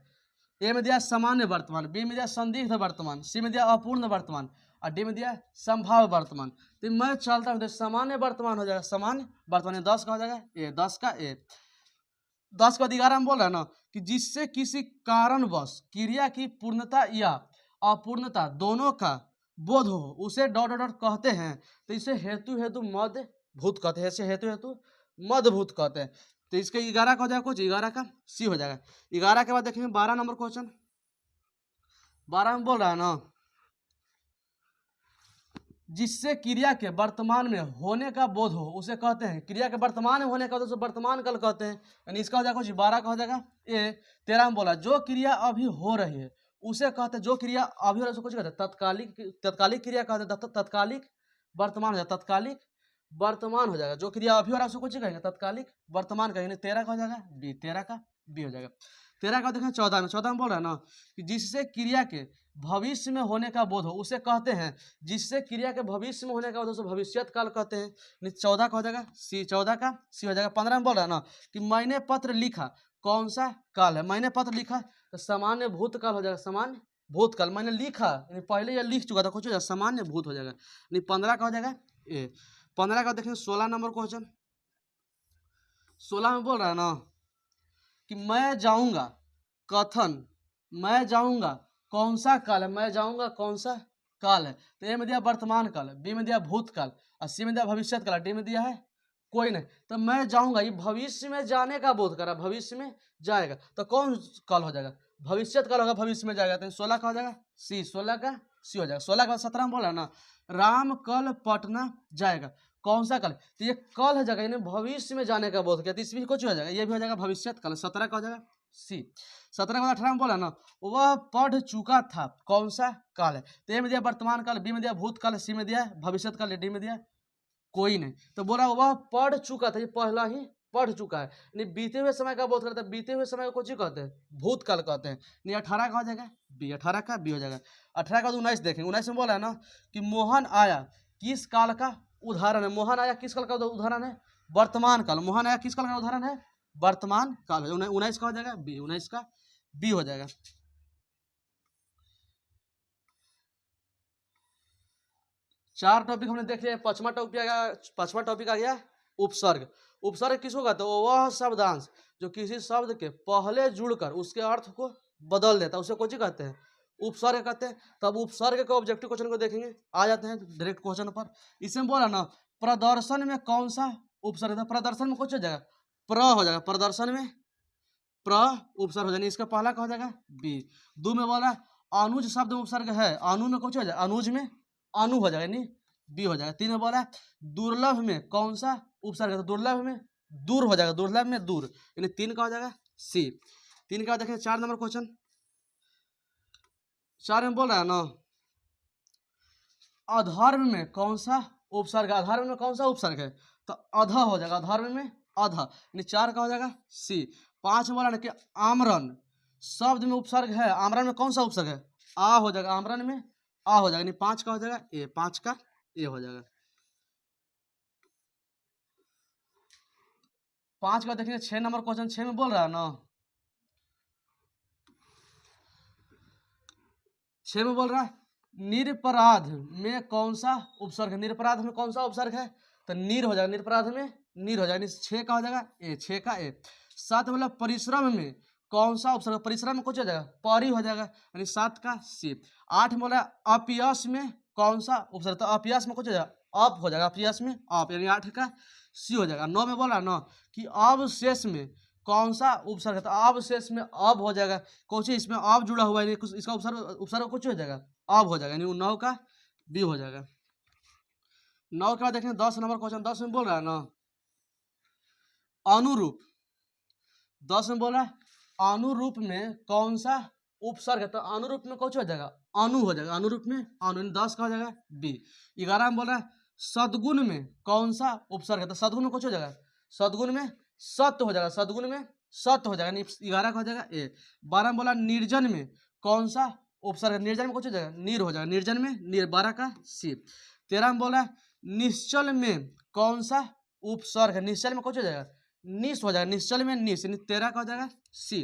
ए में दिया सामान्य वर्तमान, बी में दिया संदिग्ध वर्तमान, सी में दिया अपूर्ण वर्तमान, और डी में दिया संभाव्य वर्तमान। तो मैं चलता हूँ तो सामान्य वर्तमान हो जाएगा, सामान्य वर्तमान। 10 का हो जाएगा ए, 10 का ए। 10 का 11 में बोल रहा है ना कि जिससे किसी कारणवश क्रिया की पूर्णता या अपूर्णता दोनों का बोध हो उसे डॉट डॉट डॉट कहते हैं। तो इसे हेतु हेतु मध्य भूत कहते हैं, ऐसे हेतु हेतु मध्य भूत कहते हैं। तो इसका 11 का हो जाएगा, कुछ 11 का सी हो जाएगा। 11 के बाद देखेंगे 12 नंबर क्वेश्चन। 12 में बोल रहा है ना जिससे क्रिया के वर्तमान में होने का बोध हो उसे कहते हैं, क्रिया के वर्तमान में होने का तो उसे वर्तमान काल कहते हैं। यानी इसका हो जाएगा कुछ 12 का हो जाएगा ए। 13 में बोला जो क्रिया अभी हो रही है उसे कहते हैं, जो क्रिया अभी हो रही है उसे कुछ कहते हैं तत्कालिक, तत्कालिक क्रिया कहते हैं, तत्कालिक वर्तमान हो जाएगा, तत्कालिक वर्तमान हो जाएगा। जो क्रिया अभी हो रहा है उसको कुछ कहेंगे तत्कालिक वर्तमान कहेंगे। 13 का हो जाएगा बी, 13 का बी हो जाएगा। 13 का देखें 14 में, 14 में बोल रहा है ना कि जिससे क्रिया के भविष्य में होने का बोध हो उसे कहते हैं, जिससे क्रिया के भविष्य में होने का बोध हो उसे भविष्यत काल कहते हैं। 14 का हो जाएगा सी, 14 का सी हो जाएगा। 15 में बोल रहा है ना कि मैंने पत्र लिखा, कौन सा काल है, मैंने पत्र लिखा तो सामान्य भूतकाल हो जाएगा, सामान्य भूतकाल। मैंने लिखा यानी पहले यह लिख चुका था, कुछ हो जाएगा सामान्य भूत हो जाएगा। यानी 15 का हो जाएगा ए। 15 का देखें 16 नंबर क्वेश्चन। 16 में बोल रहा है ना कि मैं जाऊंगा, कथन मैं जाऊंगा कौन सा काल है, मैं जाऊंगा कौन सा काल है। तो ए में दिया वर्तमान काल, बी में दिया भूतकाल, और सी में दिया भविष्यत काल, डी में दिया है कोई नहीं। तो मैं जाऊंगा ये भविष्य में जाने का बोध करा, भविष्य में जाएगा तो कौन काल हो जाएगा, भविष्यत काल होगा, भविष्य में जाएगा। तो 16 का हो जाएगा सी, 16 का सी हो जाएगा। 16 का 17 में बोला ना राम कल पटना जाएगा, कौन सा कल, तो ये कल है जगह, यानी भविष्य में जाने का बोध किया, तो इसमें कुछ हो जाएगा, ये भी हो जाएगा भविष्यत काल। 17 का हो जाएगा सी। 17 के बाद 18 में बोला ना वह पढ़ चुका था, कौन सा काल है। तो ए में दिया वर्तमान काल, बी में दिया भूतकाल, सी में दिया भविष्यत काल, डी में दिया कोई नहीं। तो बोला वह पढ़ चुका था, ये पहला ही पढ़ चुका है, यानी बीते हुए समय का बोध करता है। बीते हुए समय को कुछ कहते हैं भूतकाल कहते हैं। यानी 18 का हो जाएगा बी, 18 का बी हो जाएगा। 18 का 19 देखेंगे। 19 में बोला है ना कि मोहन आया किस काल का उदाहरण है, मोहन आया किस काल का उदाहरण है, वर्तमान काल। मोहन आया किस काल का उदाहरण है, वर्तमान काल। 19 का हो जाएगा बी, 19 का बी हो जाएगा। चार टॉपिक हमने देख लिया। पांचवा टॉपिक आ गया उपसर्ग। उपसर्ग किसको कहते हैं, वह शब्दांश जो किसी शब्द के पहले जुड़कर उसके अर्थ को बदल देता है उसे कौन कहते हैं, उपसर्ग कहते हैं। तब उपसर्ग के ऑब्जेक्टिव क्वेश्चन को देखेंगे, आ जाते हैं डायरेक्ट क्वेश्चन पर। इसमें बोला ना प्रदर्शन में कौन सा उपसर्ग था, प्रदर्शन में कुछ हो जाएगा प्र हो जाएगा, प्रदर्शन में प्र उपसर्ग हो जाएगा, इसका पहला का हो जाएगा बी। दो में बोला अनुज शब्द में उपसर्ग है, अनु में कुछ हो जाएगा, अनुज में अनु हो जाएगा यानी बी हो जाएगा। 3 में बोला दुर्लभ में कौन सा उपसर्ग है, तो दुर्लभ में दूर हो जाएगा, दुर्लभ में दूर, यानी 3 का हो जाएगा सी। 3 का देखें 4 नंबर क्वेश्चन। 4 में बोल रहा है ना अधर्म में कौन सा उपसर्ग है, अधर्म में कौन सा उपसर्ग है, तो अध हो जाएगा, अधर्म में अध, यानी 4 का हो जाएगा सी। 5 में बोला ना कि आमरण शब्द में उपसर्ग है, आमरण में कौन सा उपसर्ग है, आ हो जाएगा, आमरण में आ हो जाएगा, यानी 5 का हो जाएगा ए, 5 का ए हो जाएगा। 5 का देखेंगे 6 नंबर क्वेश्चन। 6 में बोल रहा है ना 6 में बोल रहा है निरपराध में कौन सा उपसर्ग है, निरपराध में कौन सा उपसर्ग है, तो नीर हो जाएगा, निरपराध में नीर हो जाएगा, 6 का हो जाएगा ए, 6 का ए। 7 बोला परिश्रम में कौन सा उपसर्ग, परिश्रम में कुछ हो जाएगा परी हो जाएगा, यानी 7 का सी। 8 बोला अपयश में कौन सा उपसर्ग, तो अपयश में कुछ हो जाएगा अप हो जाएगा, अपयश में अप, यानी 8 का सी हो जाएगा। 9 में बोला ना कि अवशेष में कौन सा उपसर्ग है, तो अवशेष में अब हो जाएगा, कुछ इसमें अब जुड़ा हुआ है, इसका उपसर्ग कुछ हो जाएगा अब हो जाएगा, यानी 9 का बी हो जाएगा। 9 के बाद देखें 10 नंबर क्वेश्चन। 10 में बोल रहा है ना अनुरूप, 10 में बोल रहा है अनुरूप में कौन सा उपसर्ग है, तो अनुरूप में कुछ हो जाएगा अनु हो जाएगा, अनुरूप में अनु, 10 का हो जाएगा बी। 11 में बोल रहा है सद्गुण में कौन सा उपसर्ग है? तो सद्गुण में कुछ हो जाएगा, सद्गुण में सत्य हो जाएगा, सद्गुण में सत्य हो जाएगा, 11 का हो जाएगा ए। 12 में बोला निर्जन में कौन सा उपसर्ग है? निर्जन में कुछ हो जाएगा, नीर हो जाएगा, निर्जन में नीर, 12 का सी। 13 में बोला निश्चल में कौन सा उपसर्ग है? निश्चल में कुछ हो जाएगा, निस हो जाएगा, निश्चल में निस, 13 का हो जाएगा सी।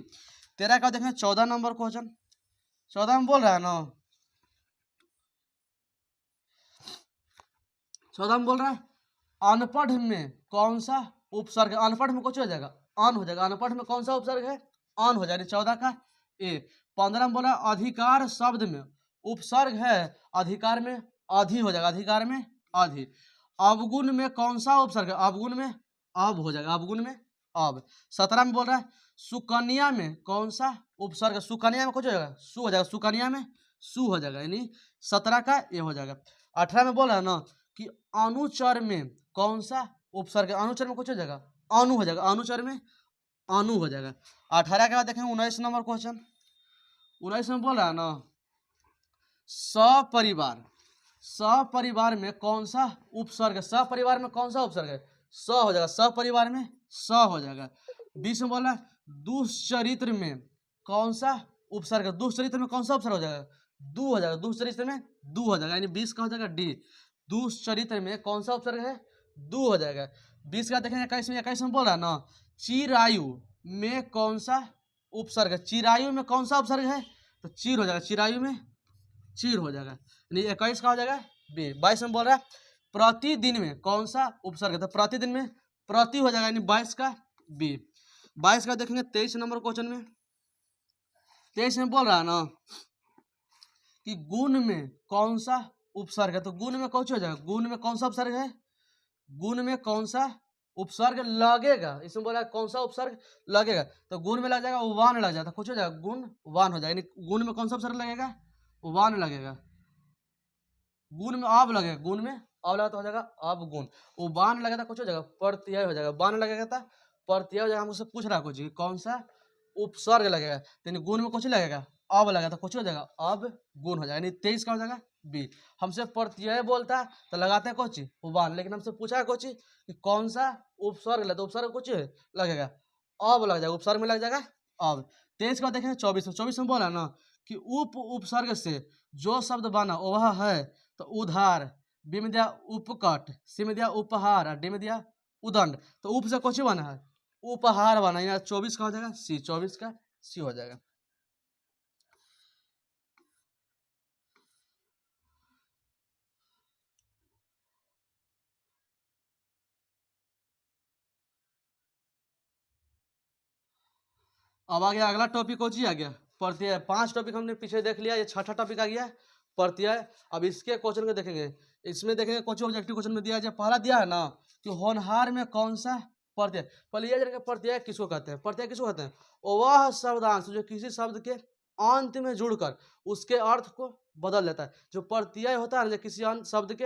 13 का देखें 14 नंबर क्वेश्चन, 14 में बोल रहा है ना, 14 में बोल रहा है अनपढ़ में कौन सा उपसर्ग है? अनपढ़ में कुछ हो जाएगा, अन हो जाएगा, अनपढ़ में कौन सा उपसर्ग है? अन हो जाएगा, 14 का ए। 15 में बोला अधिकार शब्द में उपसर्ग है, अधिकार में अधि हो जाएगा, अधिकार में अधि। अवगुण में कौन सा उपसर्ग है? अवगुण में अब हो जाएगा, अवगुण में अब। 17 में बोल रहा है सुकन्या में कौन सा उपसर्ग है? सुकन्या में कुछ हो जाएगा, सु हो जाएगा, सुकन्या में सु हो जाएगा, यानी 17 का ए हो जाएगा। 18 में बोल रहा है ना कि अनुचर में कौन सा उपसर्ग है? अनुचर में कुछ हो जाएगा, अनु हो जाएगा, अनुचर में अनु हो जाएगा। 18 के बाद देखें 19 नंबर क्वेश्चन, 19 में बोल रहा है ना सपरिवार, सपरिवार में कौन सा उपसर्ग है? सपरिवार में कौन सा उपसर्ग है? स हो जाएगा, सपरिवार में स हो जाएगा। 20 में बोला दुष्चरित्र में कौन सा उपसर्ग है? दुष्चरित्र में कौन सा उपसर्ग हो जाएगा? दू हो जाएगा, दुष्चरित्र में दू हो जाएगा, यानी 20 का हो जाएगा डी। दुष्चरित्र में कौन सा उपसर्ग है? दू हो जाएगा। 20 का देखेंगे 21 में बोल रहा है ना चिरायु में कौन सा उपसर्ग है? चिरायु में कौन सा उपसर्ग है? तो चीर हो जाएगा, चिरायु में चीर हो जाएगा, यानी 21 का हो जाएगा बी। 22 में बोल रहा है प्रतिदिन में कौन सा उपसर्ग है? तो प्रतिदिन में प्रति हो जाएगा, यानी 22 का बी। 22 का देखेंगे 23 नंबर क्वेश्चन में, 23 में बोल रहा है ना कि गुण में कौन सा उपसर्ग है? तो गुण में कौन सा हो जाएगा, गुण में कौन सा उपसर्ग है? गुण में कौन सा उपसर्ग लगेगा? इसमें बोला कौन सा उपसर्ग लगेगा, तो गुण में लग जाएगा वान लग जाता, कुछ हो जाएगा गुण वान हो जाएगा, यानी गुण में कौन सा उपसर्ग लगेगा? वान लगेगा। गुण में अब लगेगा, गुण में अब लगा तो हो जाएगा अब गुण, वो बान लगेगा कुछ हो जाएगा प्रत्यय हो जाएगा, बान लगेगा था प्रत्यय हो जाएगा। हमसे पूछ रहा कुछ कौन सा उपसर्ग लगेगा, यानी गुण में कुछ लगेगा अब लगेगा तो कुछ हो जाएगा अब गुण हो जाएगा, यानी 23 का हो जाएगा बी। हमसे प्रत्यय बोलता है तो लगाते हैं कुछ बान, लेकिन हमसे पूछा है कुछ कि कौन सा उपसर्ग लगता है, उपसर्ग कुछ लगेगा अब लग जाएगा, उपसर्ग में लग जाएगा अब। 23 का देखेंगे 24 में बोला ना कि उपसर्ग से जो शब्द बना वह है, तो उधार, बी में दिया उपकट, सी में दिया उपहार, डी में दिया उदंड, तो उप से कुछ बना है उपहार बना, यहाँ 24 का हो जाएगा सी, 24 का सी हो जाएगा। अब आ गया अगला टॉपिक, हो आ गया प्रत्यय। 5 टॉपिक हमने पीछे देख लिया, ये 6ठा टॉपिक आ गया प्रत्यय। अब इसके क्वेश्चन को देखेंगे, इसमें देखेंगे कुछ ऑब्जेक्टिव क्वेश्चन में दिया जाए, पहला दिया है ना कि होनहार में कौन सा प्रत्यय। पहले ये जानेंगे प्रत्यय किसको कहते हैं। प्रत्यय किसको कहते हैं? वह शब्दांश जो किसी शब्द के अंत में जुड़कर उसके अर्थ को बदल देता है, जो प्रत्यय होता है ना किसी शब्द के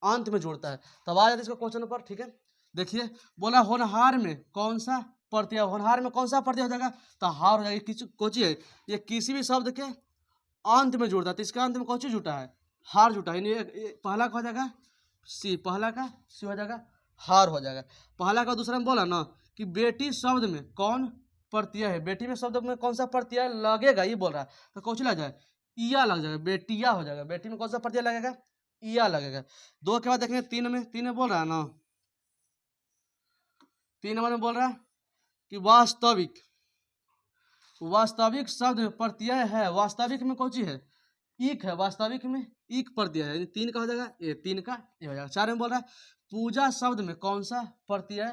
अंत में जुड़ता है। तब आ जाते इसको क्वेश्चन पर, ठीक है। देखिए बोला होनहार में कौन सा प्रत्यय, होनहार में कौन सा प्रत्यय हो जाएगा? तो हार हो जाएगी, कोची है ये किसी भी शब्द के अंत में जुड़ता है, तो इसका अंत में कौन सी जुटा है? हार जुटा है, पहला का हो जाएगा सी, पहला का सी हो जाएगा, हार हो जाएगा पहला का। दूसरा में बोला ना कि बेटी शब्द में कौन प्रत्यय है, बेटी में शब्द में कौन सा प्रत्यय लगेगा ये बोल रहा है, तो कौन सी लग जाए? इया लग जाएगा, बेटिया हो जाएगा। बेटी में कौन सा प्रत्यय लगेगा? इया लगेगा। 2 के बाद देखेंगे 3 में बोल रहा है ना, 3 नंबर में बोल रहा है कि वास्तविक, वास्तविक शब्द में प्रत्यय है, वास्तविक में कौन सी है? इक है, वास्तविक में इक प्रत्यय है, 3 का हो जाएगा ये, 3 का ये हो जाएगा। 4 में बोल रहा है पूजा शब्द में कौन सा प्रत्यय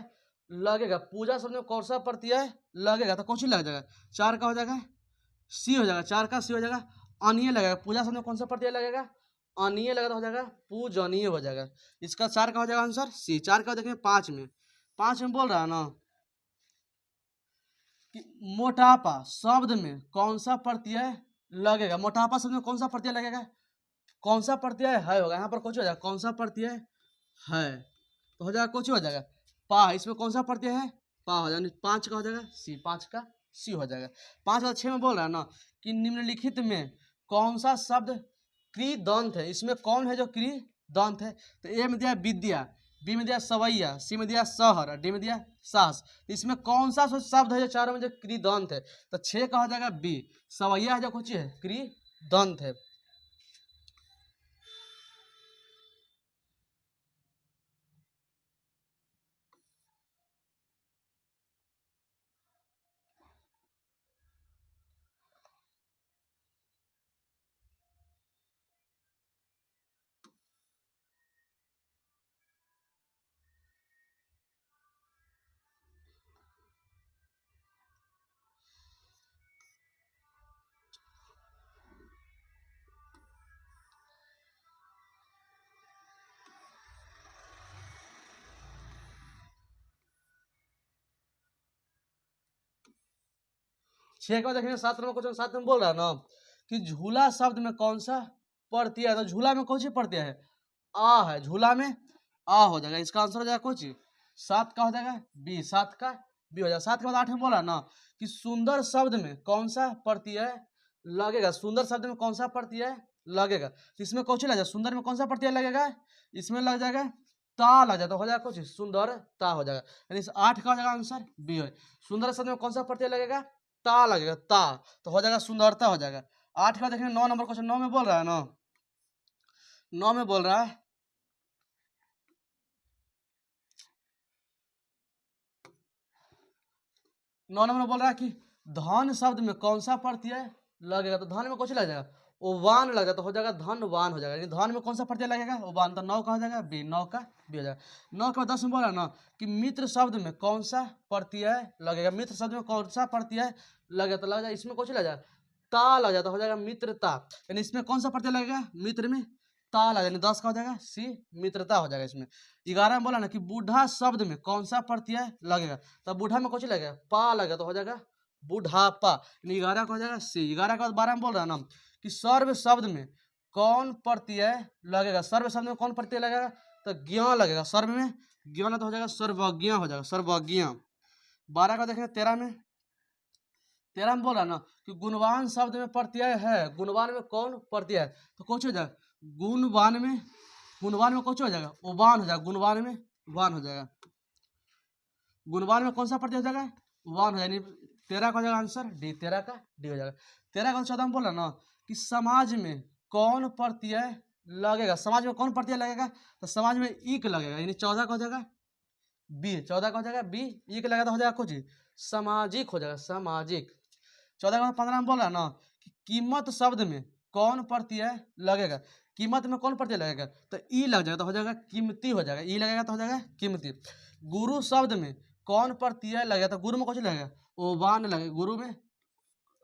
लगेगा, पूजा शब्द में कौन सा प्रत्यय लगेगा, तो कौन सी लग जाएगा? 4 का हो जाएगा सी हो जाएगा, 4 का सी हो जाएगा। अनीय लगेगा, पूजा शब्द में कौन सा प्रत्यय लगेगा? अनीय लगेगा तो हो जाएगा पूजनीय हो जाएगा, इसका 4 का हो जाएगा आंसर सी। 4 का देखेंगे 5 में बोल रहा है ना कि मोटापा शब्द में कौन सा प्रत्यय लगेगा, मोटापा शब्द में कौन सा प्रत्यय लगेगा? कौन सा प्रत्यय है होगा, यहाँ पर कुछ हो जाएगा कौन सा प्रत्यय है, तो हो जाएगा कुछ हो जाएगा पा, इसमें कौन सा प्रत्यय है? पा हो जाएगा, 5 का हो जाएगा सी, 5 का सी हो जाएगा। 5 और 6 में बोल रहा है ना कि निम्नलिखित में कौन सा शब्द क्री दंत है, इसमें कौन है जो क्री दंत है। तो ए में दिया विद्या, बी में दिया सवैया, सी में दिया शहर और डी में दिया सास। तो इसमें कौन सा शब्द है जो चारों में जो क्री दंत है? तो 6 का हो जाएगा बी, सवैया है जो कुछ है क्री दंत है। छह का देखेंगे 7 नंबर क्वेश्चन 7 में बोल रहा है ना कि झूला शब्द में कौन सा प्रत्यय है? तो झूला में कौन सी प्रत्यय है? आ है, झूला में आ हो जाएगा, इसका आंसर हो जाएगा कौन सी? 7 का हो जाएगा बी, 7 का बी हो जाएगा। 7 के बाद 8 में बोला ना कि सुंदर शब्द में कौन सा प्रत्यय लगेगा? सुंदर शब्द में कौन सा प्रत्यय लगेगा? तो इसमें कौन सी लग जाएगा? सुंदर में कौन सा प्रत्यय लगेगा? इसमें लग जाएगा ता लग जाए तो हो जाएगा कुछ सुंदर ता हो जाएगा, यानी 8 का हो जाएगा आंसर बी है। सुंदर शब्द में कौन सा प्रत्यय लगेगा? ता लगेगा, ता, तो हो जाएगा सुंदरता हो जाएगा। 8 का देखेंगे 9 नंबर क्वेश्चन 9 में बोल रहा है ना, 9 में बोल रहा है 9 नंबर में बोल रहा है कि धन शब्द में कौन सा प्रत्यय लगेगा? तो धन में कौन सा लग जाएगा? ओवान लग जाएगा तो हो जाएगा धनवान हो जाएगा, यानी धन में कौन सा प्रत्यय लगेगा? ओवान, तो 9 का हो जाएगा बी, 9 का बी हो जाएगा। 9 के बाद 10 में बोला ना कि मित्र शब्द में कौन सा प्रत्यय लगेगा? मित्र शब्द में कौन सा प्रत्यय लगेगा? तो लग जाएगा इसमें कौन सा लग जाएगा? ता लग जाता हो जाएगा मित्रता, यानी इसमें कौन सा प्रत्यय लगेगा? मित्र में ता लग जाएगा, 10 का हो जाएगा सी, मित्रता हो जाएगा इसमें। 11 में बोला ना कि बूढ़ा शब्द में कौन सा प्रत्यय लगेगा? तो बूढ़ा में कौन सा लगेगा? पा लगेगा तो हो जाएगा बुढ़ापा, यानी 11 का हो जाएगा सी। 11 के बाद 12 में बोल रहा है ना कि सर्व शब्द में कौन प्रत्यय लगेगा? सर्व शब्द में कौन प्रत्यय लगेगा? तो ज्ञ लगेगा, सर्व में ज्ञ तो हो जाएगा सर्वज्ञ हो जाएगा, सर्वज्ञ। 12 का देखेंगे 13 में, 13 में बोल रहा है ना कि गुणवान शब्द में प्रत्यय है, गुणवान में कौन प्रत्यय है? तो कौन हो जाएगा? गुणवान में, गुणवान में कौन हो जाएगा? उबान हो जाएगा, गुणवान में वान हो जाएगा। गुणवान में कौन सा प्रत्यय हो जाएगा? वान हो जाएगा, 13 का हो जाएगा आंसर डी, 13 का डी हो जाएगा। 13 का 14 में बोला ना कि समाज में कौन प्रत्यय लगेगा? समाज में कौन प्रत्यय लगेगा? तो समाज में ईक लगेगा, यानी 14 का हो जाएगा बी, 14 का हो जाएगा बी, ईक लगेगा तो हो जाएगा कुछ सामाजिक हो जाएगा, सामाजिक। 14 का 15 में बोला ना कि कीमत शब्द में कौन प्रत्यय लगेगा? कीमत में कौन प्रत्यय लगेगा? तो ई लग जाएगा तो हो जाएगा कीमती हो जाएगा, ई लगेगा तो हो जाएगा कीमती। गुरु शब्द में कौन प्रत्यय लगेगा? तो गुरु में कौन लगेगा? ओवान लगेगा, गुरु में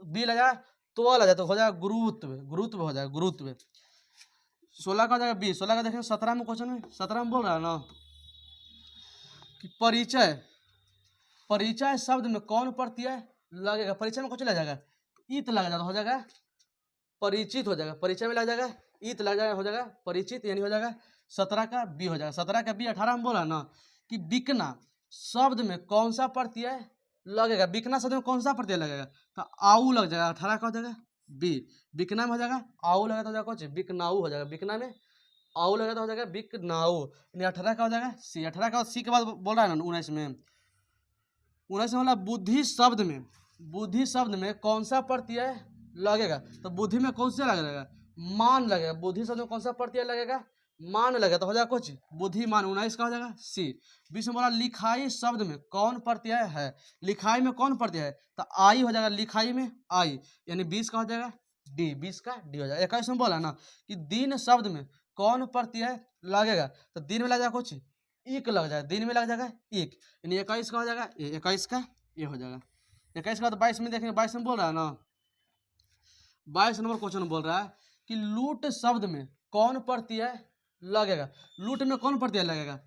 बी लगा तो लग जाए तो हो जाएगा गुरुत्व, गुरुत्व हो जाएगा, गुरुत्व। 16 का हो जाएगा बी। 16 का देखें 17 में क्वेश्चन में, 17 में बोल रहा है ना कि परिचय, परिचय शब्द में कौन प्रत्यय लगेगा? परिचय में कौन लग जाएगा? ईत लग जाएगा हो जाएगा परिचित हो जाएगा, परिचय में लग जाएगा ईत लग जाएगा हो जाएगा परिचित, यानी हो जाएगा 17 का बी हो जाएगा, 17 का बी। 18 में बोला ना कि बिकना शब्द में कौन सा प्रत्यय लगेगा? बिकना शब्द में कौन सा प्रत्यय लगेगा? तो आऊ लग जाएगा, 18 का हो जाएगा बी। बिकना में हो जाएगा आऊ लगा तो हो जाएगा कुछ बिकनाऊ हो जाएगा, बिकना में आऊ लगा तो हो जाएगा बिकनाऊ, यानी 18 का हो जाएगा सी। 18 का सी के बाद बोल रहा है ना 19 में, 19 में बोला बुद्धि शब्द में, बुद्धि शब्द में कौन सा प्रत्यय लगेगा? तो बुद्धि में कौन सा लगेगा? मान लगेगा, बुद्धि शब्द में कौन सा प्रत्यय लगेगा? मान लगेगा तो हो जाएगा कुछ बुद्धिमान, 19 का हो जाएगा सी। 20 में बोला लिखाई शब्द में कौन प्रत्यय है? लिखाई में कौन प्रत्यय है? तो आई हो जाएगा, लिखाई में आई, यानी 20 का हो जाएगा डी, 20 का डी हो जाएगा। 21 में बोला ना कि दिन शब्द में कौन प्रत्यय लगेगा? तो दिन में लग जाएगा कुछ एक लग जाएगा, दिन में लग जाएगा एक, यानी 21 का हो जाएगा ये, 21 का ये हो जाएगा। 21 का तो 22 में देखेंगे, 22 में बोल रहा है ना, 22 नंबर क्वेश्चन बोल रहा है कि लूट शब्द में कौन प्रत्यय लगेगा? लूट में कौन प्रत्यय लगेगा?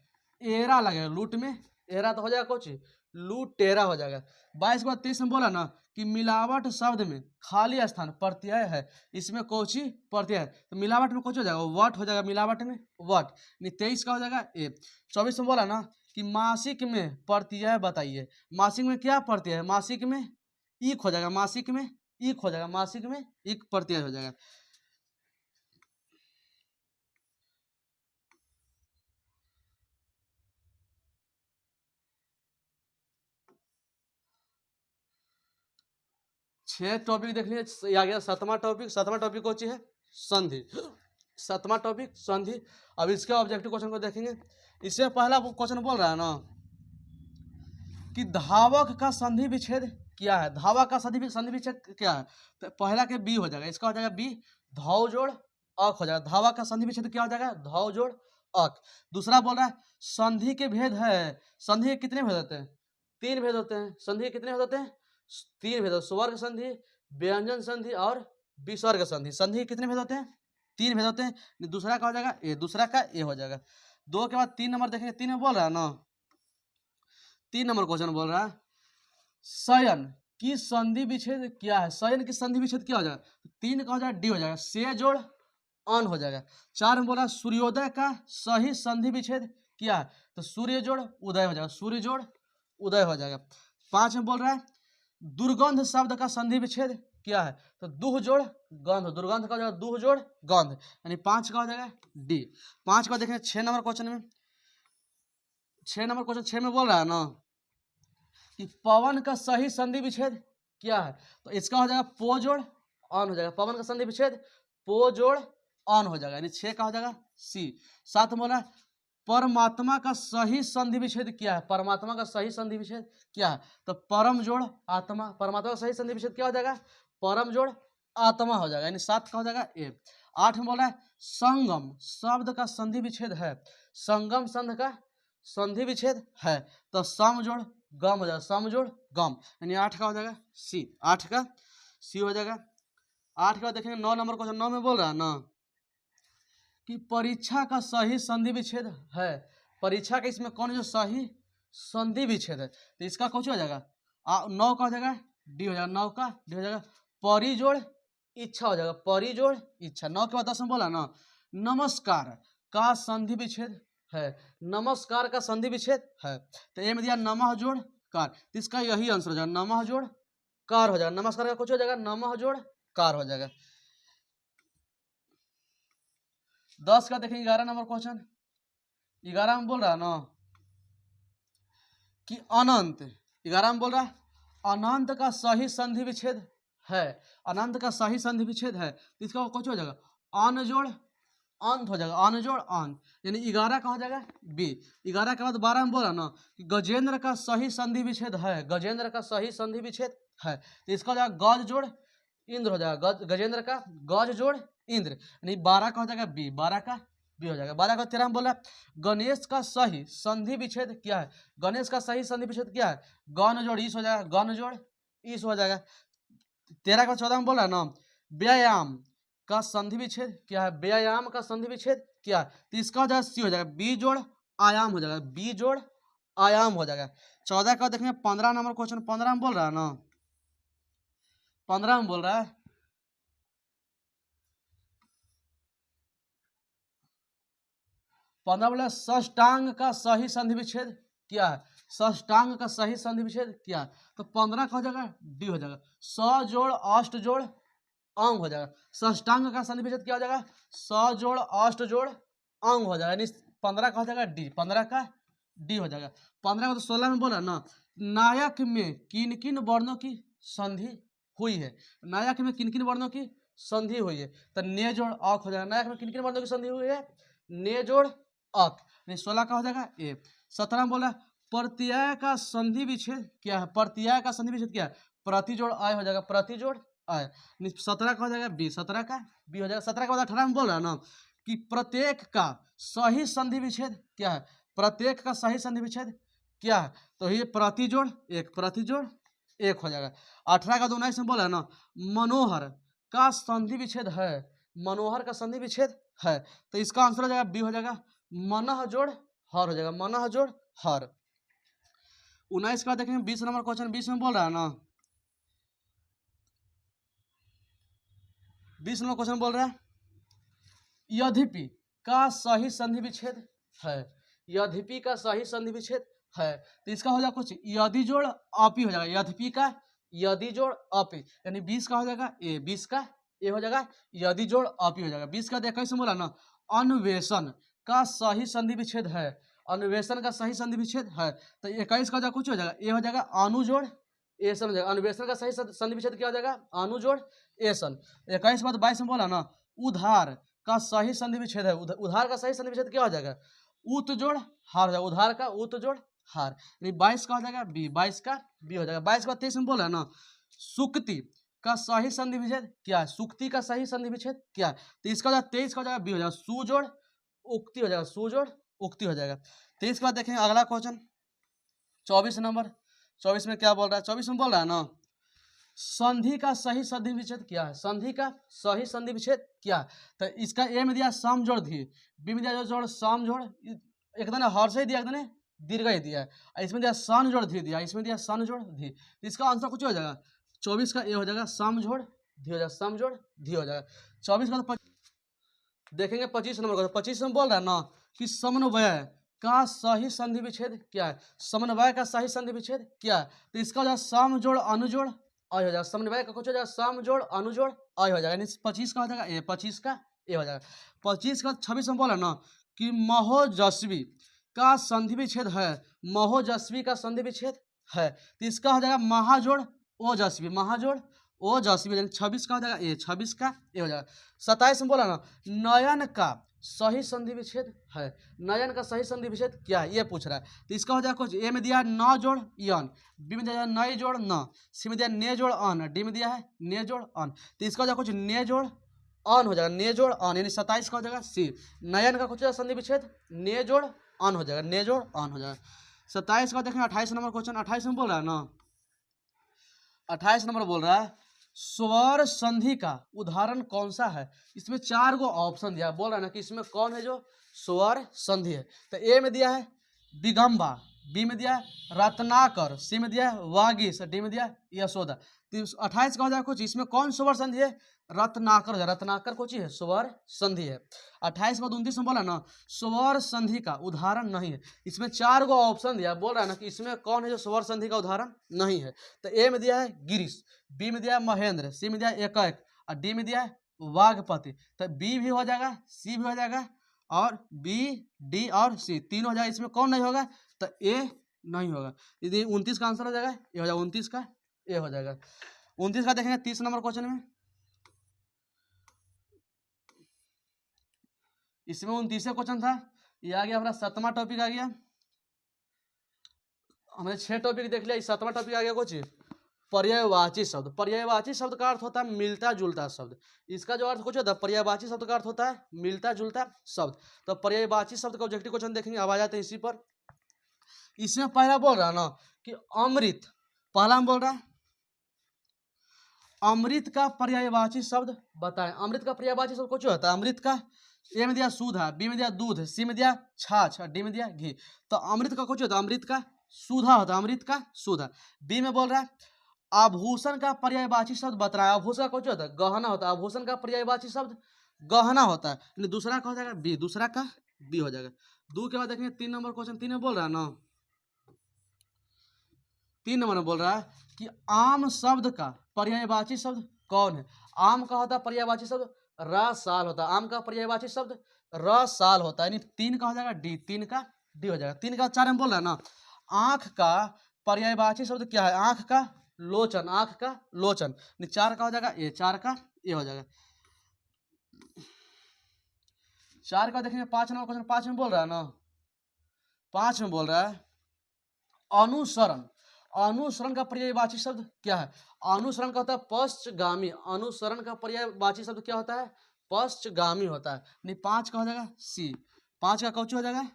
एरा लगेगा, लूट में एरा तो हो जाएगा कुछ लूटेरा हो जाएगा। 22 के बाद 23 में बोला ना कि मिलावट शब्द में खाली स्थान प्रत्यय है, इसमें कोची प्रत्यय है, तो मिलावट में कुछ हो जाएगा वट हो जाएगा, मिलावट में वट, यानी 23 का हो जाएगा ए। 24 में बोला ना कि मासिक में प्रत्यय बताइए, मासिक में क्या प्रत्यय है? मासिक में इक हो जाएगा, मासिक में इक हो जाएगा, मासिक में इक प्रत्यय हो जाएगा। 6 टॉपिक देख लिए, ये आ गया 7वां टॉपिक। 7वां टॉपिक कौन सी है? संधि। 7वां टॉपिक संधि। अब इसके ऑब्जेक्टिव क्वेश्चन को देखेंगे। इससे पहला क्वेश्चन बोल रहा है ना कि धावक का संधि विच्छेद क्या है। धावक का संधि विच्छेद क्या है? तो पहला के बी हो जाएगा, इसका हो जाएगा बी, धाव जोड़ अक हो जाएगा। धावक का संधि विच्छेद क्या हो जाएगा? धाव जोड़ अक। दूसरा बोल रहा है संधि के भेद है। संधि के कितने भेद होते हैं? 3 भेद होते हैं। संधि के कितने भेद होते हैं? 3 भेद। स्वर्ग संधि, व्यंजन संधि और विसर्ग संधि। संधि के कितने भेद होते हैं? 3 भेद होते हैं। दूसरा का हो जाएगा ए, दूसरा का ए हो जाएगा। 2 के बाद 3 नंबर देखेंगे। 3 में बोल रहा है ना, 3 नंबर क्वेश्चन बोल रहा है शयन की संधि विच्छेद क्या है। शयन की संधि विच्छेद क्या हो जाएगा? 3 का हो जाएगा डी हो जाएगा, से जोड़ अन हो जाएगा। 4 में बोला सूर्योदय का सही संधि विच्छेद क्या है। तो सूर्य जोड़ उदय हो जाएगा, सूर्य जोड़ उदय हो जाएगा। 5 में बोल रहा है दुर्गंध शब्द का संधि विच्छेद क्या है। तो दुह जोड़ गंध, दुर्गंध का हो जाएगा दुह जोड़ गंध, यानी 5 का हो जाएगा डी। 5 का देखें 6 नंबर क्वेश्चन में। 6 नंबर क्वेश्चन 6 में बोल रहा है ना कि पवन का सही संधि विच्छेद क्या है। तो इसका हो जाएगा पो जोड़ ऑन हो जाएगा। पवन का संधि विच्छेद पो जोड़ ऑन हो जाएगा, यानी 6 का हो जाएगा सी। 7 बोला परमात्मा का सही संधि विच्छेद क्या है। परमात्मा का सही संधि विच्छेद क्या है। तो परम जोड़ आत्मा। परमात्मा का सही संधि विच्छेद क्या हो जाएगा? परम जोड़ आत्मा हो जाएगा, यानी 7 का हो जाएगा ए। 8 में बोला है संगम शब्द का संधि विच्छेद है। संगम शब्द का संधि विच्छेद है। तो सम जोड़ गम हो जाएगा, सम जोड़ गम, यानी 8 का हो जाएगा सी। 8 का सी हो जाएगा। 8 का देखेंगे 9 नंबर क्वेश्चन। 9 में बोल रहा है ना कि परीक्षा का सही संधि विच्छेद है। परीक्षा का इसमें कौन जो सही संधि विच्छेद है, तो इसका कौन हो जाएगा? 9 का हो जाएगा डी हो जाएगा, 9 का डी हो जाएगा। परिजोड़ इच्छा हो जाएगा, परिजोड़ इच्छा। 9 के बाद 10 में बोला ना नमस्कार का संधि विच्छेद है। नमस्कार का संधि विच्छेद है। तो ए में दिया नमः जोड़ कार, तो इसका यही आंसर हो जाएगा, नमः जोड़ कार हो जाएगा। नमस्कार का कुछ हो जाएगा, नमः जोड़ कार हो जाएगा। 10 का देखेंगे 11 नंबर क्वेश्चन। 11 में बोल रहा है ना कि अनंत। 11 में बोल रहा है अनंत का सही संधि विच्छेद है। अनंत का सही संधि विच्छेद है, तो इसका कुछ हो जाएगा अन जोड़ अंत हो जाएगा, अन जोड़ अंत, यानी 11 का हो जाएगा बी। 11 के बाद 12 में बोला ना कि गजेंद्र का सही संधि विच्छेद है। गजेंद्र का सही संधि विच्छेद है, तो इसका हो जाएगा गज जोड़ इंद्र हो जाएगा। गजेंद्र का गज जोड़ इंद्र, यानी 12 का हो जाएगा बी, 12 का बी हो जाएगा। 12 का 13 में बोला गणेश का सही संधि विच्छेद क्या है। गणेश का सही संधि विच्छेद क्या है? गण जोड़ ईश हो जाएगा, गण जोड़ ईश हो जाएगा। 13 का 14 में बोला ना व्यायाम का संधि विच्छेद क्या है। व्यायाम का संधि विच्छेद क्या है, तो इसका हो जाएगा सी हो जाएगा, बी जोड़ आयाम हो जाएगा, बी जोड़ आयाम हो जाएगा। 14 का देखेंगे 15 नंबर क्वेश्चन। 15 में बोल रहा है ना, 15 में बोल रहा है 15 बोला षष्टांग का सही संधि विच्छेद क्या है। षष्टांग का सही संधि विच्छेद क्या है, तो 15 का हो जाएगा डी हो जाएगा, स जोड़ अष्ट जोड़ अंग हो जाएगा। षष्टांग का संधि विच्छेद क्या हो जाएगा? स जोड़ अष्ट जोड़ अंग हो जाएगा, यानी 15 का हो जाएगा डी, 15 का डी हो जाएगा। 15 का तो 16 में बोला ना नायक में किन किन वर्णों की संधि हुई है। नायक में किन किन वर्णों की संधि हुई है, तो ने जोड़ अक हो जाएगा। नायक में किन किन वर्णों की संधि हुई है? ने जोड़ अक, 16 का हो जाएगा ए। 17 में बोला प्रत्यय का संधि विच्छेद क्या है। प्रत्यय का संधि विच्छेद क्या है? प्रति जोड़ आय हो जाएगा, प्रति जोड़ आय, 17 का हो जाएगा बी, 17 का बी हो जाएगा। 17 के बाद 18 में बोल रहा है ना कि प्रत्येक का सही संधि विच्छेद क्या है। प्रत्येक का सही संधि विच्छेद क्या है, तो ये प्रति जोड़ एक, प्रति जोड़ एक हो जाएगा। 18 का 19 में बोला है ना मनोहर का संधि विच्छेद है। मनोहर का संधि विच्छेद है, तो इसका आंसर हो जाएगा बी हो जाएगा, मनः जोड़ हर हो जाएगा, मनः जोड़ हर। 19 का देखेंगे 20 नंबर क्वेश्चन। 20 में बोल रहा है ना 20 नंबर क्वेश्चन बोल रहा है यद्यपि का सही संधि विच्छेद है। यद्यपि का सही संधि विच्छेद है, तो इसका हो जाएगा कुछ यदि जोड़ अपि हो जाएगा। यद्यपि का यदि जोड़ अपि, यानी 20 का हो जाएगा ए, 20 का ए हो जाएगा, यदि जोड़ अपि हो जाएगा। 20 का 21 में बोला ना अन्वेषण का सही संधि विच्छेद है। अन्वेषण का सही संधि विच्छेद है, तो 21 का कुछ हो जाएगा ए हो जाएगा अनुजोड़ एसन हो जाएगा। अन्वेषण का सही संधि विच्छेद क्या हो जाएगा? अनु जोड़ एसन। 21 बात 22 में बोला ना, उधार का सही संधि विच्छेद है, उधार का सही संधि विच्छेद क्या हो जाएगा? उत जोड़ हार हो जाएगा, उधार का उत जोड़ हार। 22 का हो जाएगा बी, 22 का बी हो जाएगा। 22 का 23 में बोला ना, सुक्ति का सही संधि विच्छेद क्या है? सुक्ति का सही संधि विच्छेद क्या है? तो इसका हो जाएगा 23 का हो जाएगा बी हो जाएगा, सुजोड़ उक्ति हो जाएगा, सुजोड़ उक्ति हो जाएगा। 23 के बाद देखेंगे अगला क्वेश्चन 24 नंबर। 24 में क्या बोल रहा है? 24 में बोल रहा है ना, संधि का सही संधि विच्छेद क्या है? संधि का सही संधि विच्छेद क्या है? तो इसका ए में दिया सम जोड़ धी, बी में दिया जोड़ सम जोड़, एक दिन हर से ही दिया, एक दिन दीर्घ ही दिया है। इसमें दिया सन जोड़ धी दिया, इसमें दिया सन जोड़ धी। तो इसका आंसर कुछ हो जाएगा 24 का ए हो जाएगा सम जोड़ धी हो जाएगा, सम जोड़ धी हो जाएगा। 24 का देखेंगे 25 नंबर का। 25 में बोल रहा है ना कि समन्वय का सही संधि विच्छेद क्या है? समन्वय का सही संधि विच्छेद क्या है? तो इसका हो जाएगा सम जोड़ अनुजोड़ अय हो जाएगा। समन्वय का कुछ हो जाएगा सम जोड़ अनुजोड़ अय हो जाएगा। 25 का हो जाएगा ए, 25 का ए हो जाएगा। 25 का 26 में बोला ना कि महोजस्वी का संधि विच्छेद है, महोजस्वी का संधि विच्छेद है। तो इसका हो जाएगा महाजोड़ ओजस्वी, महाजोड़ ओजस्वी। 26 का हो जाएगा ए, 26 का ए हो जाएगा। 27 में बोला ना, नयन का सही संधि विच्छेद है, नयन का सही संधि विच्छेद क्या है ये पूछ रहा है। तो इसका हो जाएगा कुछ ए में दिया न जोड़ यन, बी में दिया नय जोड़ न, सी में दिया ने जोड़ अन, डी में दिया है ने जोड़ अन। तो इसका हो जाएगा कुछ ने जोड़ अन हो जाएगा, ने जोड़ अन। यानी 27 का हो जाएगा सी, नयन का कुछ संधि विच्छेद ने जोड़ अन हो जाएगा, ने जोड़ अन हो जाएगा। 27 का देखेंगे 28 नंबर क्वेश्चन। 28 में बोल रहा है ना, 28 नंबर बोल रहा है स्वर संधि का उदाहरण कौन सा है? इसमें 4 गो ऑप्शन दिया, बोल रहा है ना कि इसमें कौन है जो स्वर संधि है। तो ए में दिया है दिगंबा, बी में दिया है रत्नाकर, सी में दिया है वागीश, डी में दिया है यशोदा। तो 28 का हो जाएगा कुछ इसमें कौन स्वर संधि है? रत्नाकर हो जाएगा, रत्नाकर कुछ है स्वर संधि है। 28 बाद 29 में बोला ना स्वर संधि का उदाहरण नहीं है। इसमें 4 गो ऑप्शन दिया, बोल रहा है ना कि इसमें कौन है जो स्वर संधि का उदाहरण नहीं है। तो ए में दिया है गिरीश, बी में दिया है महेंद्र, सी में दिया है एकैक और डी में दिया है वाघपति। तो बी भी हो जाएगा, सी भी हो जाएगा और बी डी और सी तीन हो जाएगा। इसमें कौन नहीं होगा? तो ए नहीं होगा। यदि 29 का आंसर हो जाएगा ये हो जाएगा, 29 का ए हो जाएगा। 29 का देखेंगे 30 नंबर क्वेश्चन में। इसमें 29 क्वेश्चन था, ये आ गया हमारा 7वां टॉपिक आ गया। हमने 6 टॉपिक देख लिया, इस 7वां टॉपिक आ गया कुछ पर्यायवाची शब्द। पर्यायवाची शब्द का अर्थ होता है मिलता जुलता शब्द। इसका जो अर्थ कुछ होता है पर्यायवाची शब्द का अर्थ होता है मिलता जुलता शब्द। तो पर्यायवाची शब्द का ऑब्जेक्टिव क्वेश्चन देखेंगे, अब आ जाते हैं इसी पर। इसमें पहला बोल रहा है ना कि अमृत, पहला में बोल रहा है अमृत का पर्यायवाची शब्द बताएं। अमृत का पर्यायवाची शब्द कुछ होता है अमृत का, ए में दिया सुधा, बी में दिया दूध, सी में दिया छाछ, डी में दिया घी। तो अमृत का कुछ होता है अमृत का सुधा होता है, अमृत का सुधा। बी में बोल रहा है आभूषण का पर्यायवाची शब्द बताया। आभूषण का कुछ होता है गहना होता है, आभूषण का पर्यायवाची शब्द गहना होता है। दूसरा का हो जाएगा बी, दूसरा का बी हो जाएगा। 2 के बाद देखेंगे 3 नंबर क्वेश्चन। 3 में बोल रहा है ना, 3 नंबर में बोल रहा है कि आम शब्द का पर्यायवाची शब्द कौन है? आम का होता है पर्यायवाची शब्द रसाल होता है, आम का पर्यायवाची शब्द रसाल होता है। यानी 3 का हो जाएगा डी, 3 का डी हो जाएगा। 3 का 4 में बोल रहा है ना आंख का पर्यायवाची शब्द क्या है? आंख का लोचन, आंख का लोचन। 4 का हो जाएगा ए, 4 का ए हो जाएगा। 4 का देखेंगे 5 नंबर क्वेश्चन। 5 में बोल रहा है ना, 5 में बोल रहा है अनुसरण। अनुसरण का पर्यायवाची शब्द क्या है? अनुसरण का होता है पश्चगामी। अनुसरण का पर्यायवाची शब्द क्या होता है? पश्चगामी होता है। नहीं 5 का हो जाएगा सी, 5 का कौन हो जाएगा?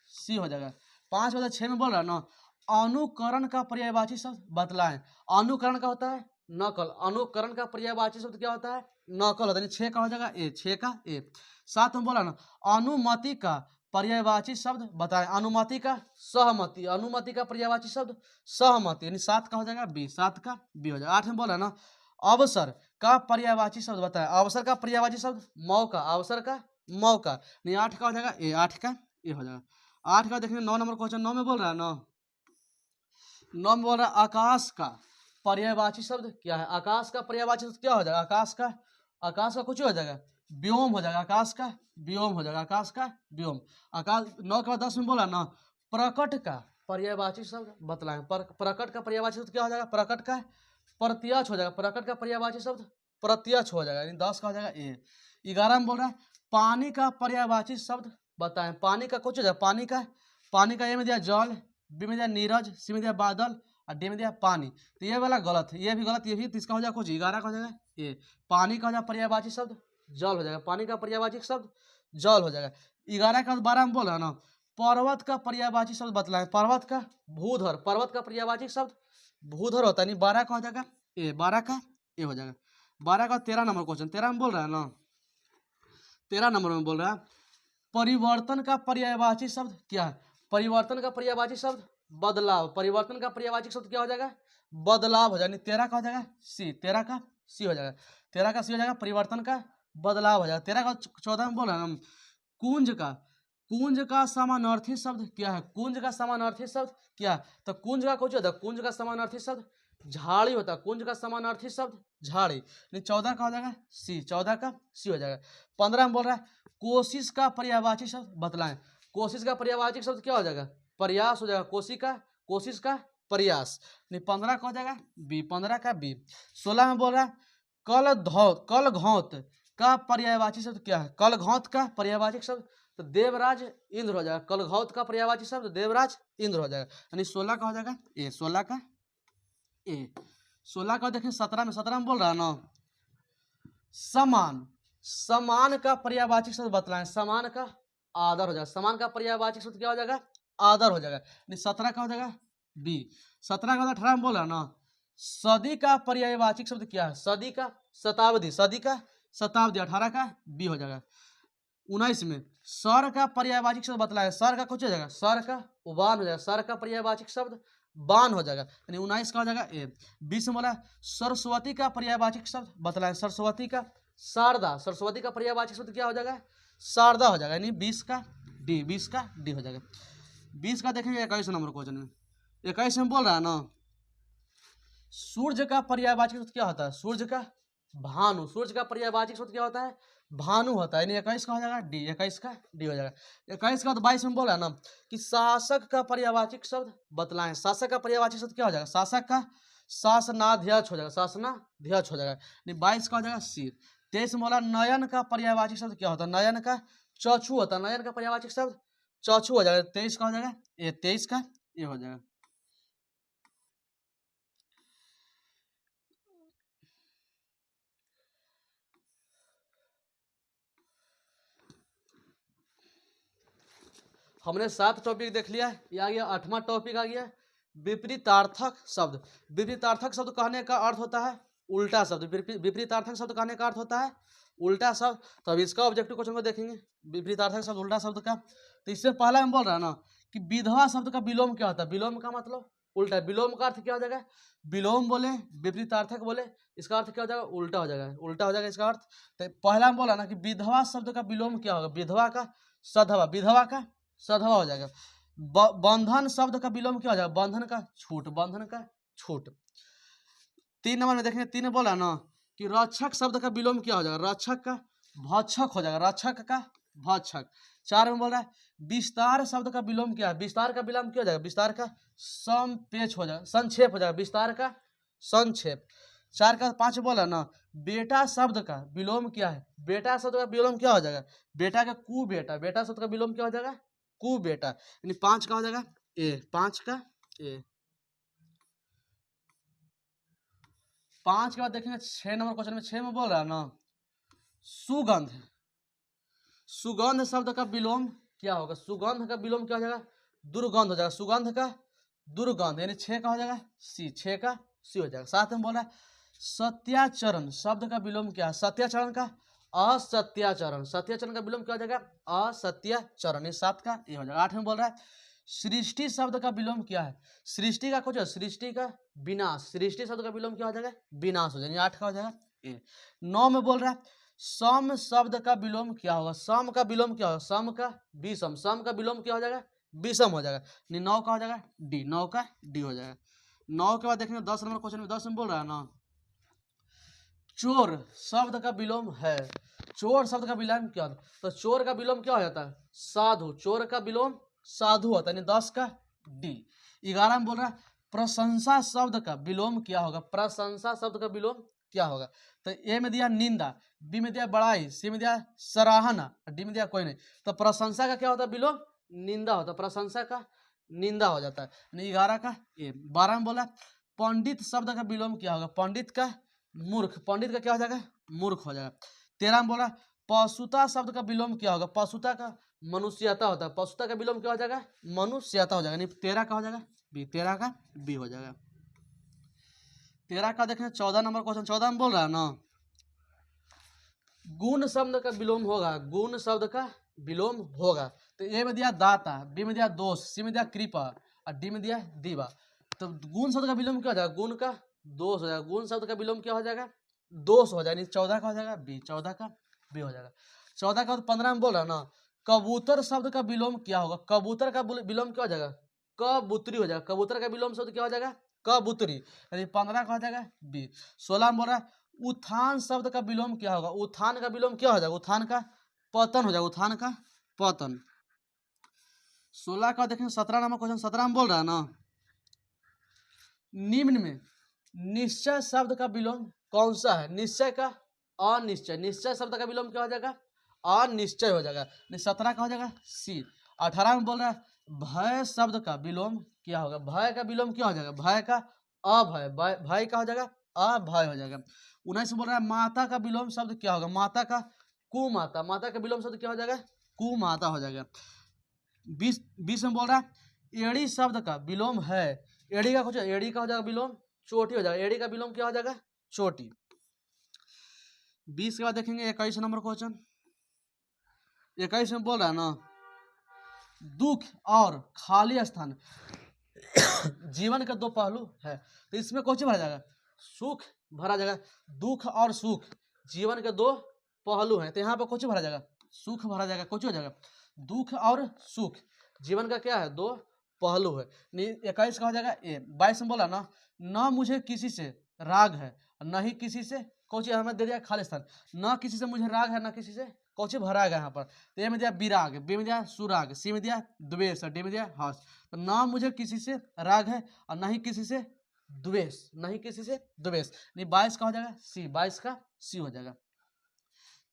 सी हो जाएगा। 5 में 6 में बोल रहा है ना अनुकरण का पर्यायवाची शब्द बतलाएं। अनुकरण का होता है नकल, अनुकरण का पर्यायवाची शब्द क्या होता है? नकल होता है। 6 का हो जाएगा ए, 6 का ए। 7 में बोला ना अनुमति का पर्यायवाची शब्द बताएं। अनुमति का सहमति, अनुमति का पर्यायवाची शब्द सहमति। यानी 7 का हो जाएगा बी, 7 का बी हो जाएगा। 8 में बोला ना अवसर का पर्यायवाची शब्द बताएं। अवसर का पर्यायवाची शब्द मौका, अवसर का मौका। नहीं 8 का हो जाएगा ए, 8 का ए हो जाएगा। 8 का देखेंगे 9 नंबर क्वेश्चन। 9 में बोल रहा है ना, 9 में बोल रहा है आकाश का पर्यायवाची शब्द क्या है? आकाश का पर्यायवाची शब्द क्या हो जाएगा? आकाश का कुछ हो जाएगा व्योम हो जाएगा, आकाश का व्योम हो जाएगा, आकाश का व्योम। आकाश 9 के बाद 10 में बोला ना प्रकट का पर्यायवाची शब्द बतलाएं। प्रकट का पर्यायवाची शब्द क्या हो जाएगा? प्रकट का प्रत्यक्ष हो जाएगा। प्रकट का पर्यायवाची शब्द प्रत्यक्ष हो जाएगा, यानी 10 का हो जाएगा ए। 11 में बोल रहा है पानी का पर्यायवाची शब्द बताएं। पानी का कुछ हो जाएगा, पानी का ए में दिया जल, बी में दिया नीरज, सी में दिया बादल और डी में दिया पानी। तो ये वाला गलत है, ये भी गलत, ये भी। तो इसका हो जाएगा कुछ 11 का हो जाएगा ए। पानी का हो जाएगा पर्यायवाची शब्द जल हो जाएगा। पानी का पर्यायवाची शब्द जल हो जाएगा। 11 का 12 में बोल रहा है ना पर्वत का पर्यायवाची शब्द बतलाएं। पर्वत का भूधर, पर्वत का पर्यायवाची शब्द भूधर होता है, नहीं 12 का हो जाएगा ए। 12 का ए हो जाएगा। 12 का 13 नंबर क्वेश्चन, 13 में बोल रहा है ना, 13 नंबर में बोल रहा है परिवर्तन का पर्यायवाची शब्द क्या है? परिवर्तन का पर्यायवाची शब्द बदलाव। परिवर्तन का पर्यायवाची शब्द क्या हो जाएगा? बदलाव हो जाएगा। 13 का हो जाएगा सी, 13 का सी हो जाएगा। 13 का सी हो जाएगा, परिवर्तन का बदलाव हो जाएगा। 13 का 14 में बोल रहा है ना कुंज का समानार्थी शब्द क्या है? कुंज का समानार्थी शब्द क्या है? तो कुंज का कुछ होता है, कुंज का समानार्थी शब्द झाड़ी होता है। कुंज का समानार्थी शब्द झाड़ी। 14 का हो जाएगा सी, 14 का सी हो जाएगा। 15 में बोल रहा है कोशिश का पर्यायवाची शब्द बतलाएं। कोशिश का पर्यायवाची शब्द क्या हो जाएगा? प्रयास हो जाएगा। कोशिश का प्रयास। 15 का हो जाएगा बी, 15 का बी। 16 में बोल रहा है कल घौत का पर्यायवाची शब्द क्या है? कल घौत का पर्यायवाची शब्द तो देवराज इंद्र हो जाएगा। कल घौत का पर्यायवाची शब्द देवराज इंद्र हो जाएगा, यानी 16 का हो जाएगा ए। 16 का ए। 16 का देखें 17 में बोल रहा है ना समान का पर्यायवाची शब्द बतलाएं। समान का आदर हो जाएगा। समान का पर्यायवाची शब्द क्या हो जाएगा? आदर हो जाएगा। 17 का हो जाएगा बी। 17 का 18 में बोल रहा है ना सदी का पर्यायवाची शब्द क्या है? सदी का शताब्दी, सदी का शताब्दी। 18 का बी हो जाएगा। 19 में सर का पर्यायवाची शब्द बतलाएं। सर का कुछ हो जाएगा, सर का उबान हो जाएगा। सर का पर्यायवाची शब्द बान हो जाएगा, यानी 19 का हो जाएगा ए। 20 में बोला सरस्वती का पर्यायवाची शब्द बतलाएं। सरस्वती का शारदा, सरस्वती का पर्यायवाची शब्द क्या हो जाएगा? शारदा हो जाएगा, यानी 20 का डी, 20 का डी हो जाएगा। 20 का देखेंगे 21 नंबर क्वेश्चन में। 21 में बोल रहा है ना सूर्य का पर्यायवाची शब्द क्या होता है? सूर्य का भानु। सूर्य का पर्यायवाची शब्द क्या होता है? भानु होता है, यानी 21 का हो जाएगा डी, 21 का डी हो जाएगा। 21 का तो 22 में बोला ना कि शासक का पर्यायवाची शब्द बतलाएं। शासक का पर्यायवाची शब्द क्या हो जाएगा? शासक का शासनाध्यक्ष हो जाएगा, शासनाध्यक्ष हो जाएगा, यानी 22 का हो जाएगा सी। 23 में बोला नयन का पर्यायवाची शब्द क्या होता है? नयन का चक्षु होता है। नयन का पर्यायवाची शब्द चक्षु हो जाएगा। 23 का हो जाएगा ए, 23 का ये हो जाएगा। हमने 7 टॉपिक देख लिया, ये आ गया 8वां टॉपिक आ गया विपरीतार्थक शब्द। विपरीतार्थक शब्द कहने का अर्थ होता है उल्टा शब्द। विपरीतार्थक शब्द कहने का अर्थ होता है उल्टा शब्द। तो अब इसका ऑब्जेक्टिव क्वेश्चन को देखेंगे, विपरीतार्थक शब्द उल्टा शब्द का। तो इससे पहला हम बोल रहा है ना कि विधवा शब्द का विलोम क्या होता है? विलोम का मतलब उल्टा। विलोम का अर्थ क्या हो जाएगा? विलोम बोले विपरीतार्थक बोले, इसका अर्थ क्या हो जाएगा? उल्टा हो जाएगा, उल्टा हो जाएगा इसका अर्थ। तो पहला हम बोला ना कि विधवा शब्द का विलोम क्या होगा? विधवा का सधवा, विधवा का सधवा हो जाएगा। बंधन शब्द का विलोम क्या हो जाएगा? बंधन का छूट, बंधन का छूट। 3 नंबर में देखेंगे, 3 बोला ना कि रक्षक शब्द का विलोम क्या हो जाएगा? रक्षक का भक्षक हो जाएगा, रक्षक का भक्षक। 4 में बोल रहा है विस्तार शब्द का विलोम क्या है? विस्तार का विलोम क्या हो जाएगा? विस्तार का संपेच हो जाएगा, संक्षेप हो जाएगा, विस्तार का संक्षेप। 4 का 5 बोला ना बेटा शब्द का विलोम क्या है? बेटा शब्द का विलोम क्या हो जाएगा? बेटा का कुबेटा। बेटा शब्द का विलोम क्या हो जाएगा? कुबेटा, यानी 5 का हो जाएगा ए, 5 का ए। 5 के बाद देखेंगे 6 नंबर क्वेश्चन में। 6 में बोल रहा है ना सुगंध। सुगंध शब्द का विलोम क्या होगा? सुगंध का विलोम क्या हो जाएगा? दुर्गंध हो जाएगा, सुगंध का दुर्गंध, यानी 6 का हो जाएगा सी, 6 का सी हो जाएगा। 7 में बोल रहा है सत्याचरण शब्द का विलोम क्या है? सत्याचरण का असत्याचरण। सत्याचरण का विलोम क्या हो जाएगा? असत्याचरण, ये 7 का ये हो जाएगा। 8 में बोल रहा है सृष्टि शब्द का विलोम क्या है? सृष्टि का कुछ है, सृष्टि का विनाश। सृष्टि शब्द का विलोम क्या हो जाएगा? विनाश हो जाएगा, 8 का हो जाएगा ए। 9 में बोल रहा है सम शब्द का विलोम क्या होगा? सम का विलोम क्या होगा? सम का विषम। सम का विलोम क्या हो जाएगा? विषम हो जाएगा, 9 का हो जाएगा डी, 9 का डी हो जाएगा। 9 के बाद देखेंगे 10 नंबर क्वेश्चन में। 10 में बोल रहा है ना चोर शब्द का विलोम है। चोर शब्द का विलोम क्या होता है? तो चोर का विलोम क्या हो जाता है? साधु। चोर का विलोम साधु होता है, यानी 10 का डी। 11 में बोल रहा है प्रशंसा शब्द का विलोम क्या होगा, प्रशंसा शब्द का विलोम क्या होगा। तो ए में दिया निंदा, बी में दिया बड़ाई, सी में दिया सराहना, डी में दिया कोई नहीं। तो प्रशंसा का क्या होता है विलोम, निंदा होता है, प्रशंसा का निंदा हो जाता है। 11 का ए। 12 में बोला पंडित शब्द का विलोम क्या होगा, पंडित का मूर्ख, पंडित का क्या हो जाएगा, मूर्ख हो जाएगा। 13 में बोला पशुता शब्द का विलोम क्या होगा, पशुता का मनुष्यता होता है, पशुता का विलोम क्या हो जाएगा, मनुष्यता हो जाएगा। नहीं 13 का हो जाएगा बी, 13 का बी हो जाएगा। 13 का देखें 14 नंबर क्वेश्चन, 14 में बोल रहा है ना गुण शब्द का विलोम होगा, गुण शब्द का विलोम होगा। तो ए में दिया दाता, बी में दिया दोष, सी में दिया कृपा और डी में दिया दीवा। तो गुण शब्द का विलोम क्या हो जाएगा, गुण का दोष हो जाएगा, गुण शब्द का विलोम क्या हो जाएगा, दोष हो जाएगा। 14 का हो जाएगा बी, 14 का बी हो जाएगा। 14 का 15 में बोल रहा है ना कबूतर शब्द का विलोम क्या होगा, कबूतर का विलोम क्या हो जाएगा, कबूतरी हो जाएगा, कबूतर का विलोम शब्द क्या हो जाएगा, कबूतरी, यानी 15 का हो जाएगा बी। 16 में बोल रहा है उत्थान शब्द का विलोम क्या होगा, उत्थान का विलोम क्या हो जाएगा, उत्थान का पतन हो जाएगा, उत्थान का पतन। 16 का देखें 17 नंबर क्वेश्चन, 17 में बोल रहा है ना निम्न में निश्चय शब्द का विलोम कौन सा है, निश्चय का अनिश्चय, निश्चय शब्द का विलोम क्या हो जाएगा, अनिश्चय हो जाएगा। 17 का हो जाएगा सी। 18 में बोल रहा है भय शब्द का विलोम क्या होगा, भय का विलोम क्या हो जाएगा, भय का अभय, भय का हो जाएगा अभय हो जाएगा। 19 में बोल रहा है माता का विलोम शब्द क्या होगा, माता का कुमाता, माता का विलोम शब्द क्या हो जाएगा, कुमाता हो जाएगा। 20 में बोल रहा है एड़ी शब्द का विलोम है, एड़ी का कुछ, एड़ी का हो जाएगा विलोम चोटी हो जाएगा, एड़ी का विलोम क्या हो जाएगा, चोटी। 20 के बाद देखेंगे 21 नंबर क्वेश्चन, 21 में बोल रहा है ना दुख और खाली स्थान जीवन का दो पहलू है। तो इसमें कौन सी भरा जाएगा, सुख भरा जाएगा, दुख और सुख जीवन के दो पहलू हैं। तो यहाँ पर कौन सी भरा जाएगा, सुख भरा जाएगा, कौन सी हो जाएगा, दुख और सुख जीवन का क्या है, दो पहलू है। 21 का हो जाएगा ए। 22 में बोला ना न मुझे किसी से राग है न ही किसी से, कौन सी हमें दे दिया खाली स्थान, न किसी से मुझे राग है न किसी से कौन सी भरा गया यहाँ पर। तो ए में दिया विराग, बी में दिया सुराग, सी में दिया द्वेष और डी में दिया हर्ष। तो न मुझे किसी से राग है और न ही किसी से द्वेष, न ही किसी से द्वेष, नहीं 22 का हो जाएगा सी, 22 का सी हो जाएगा।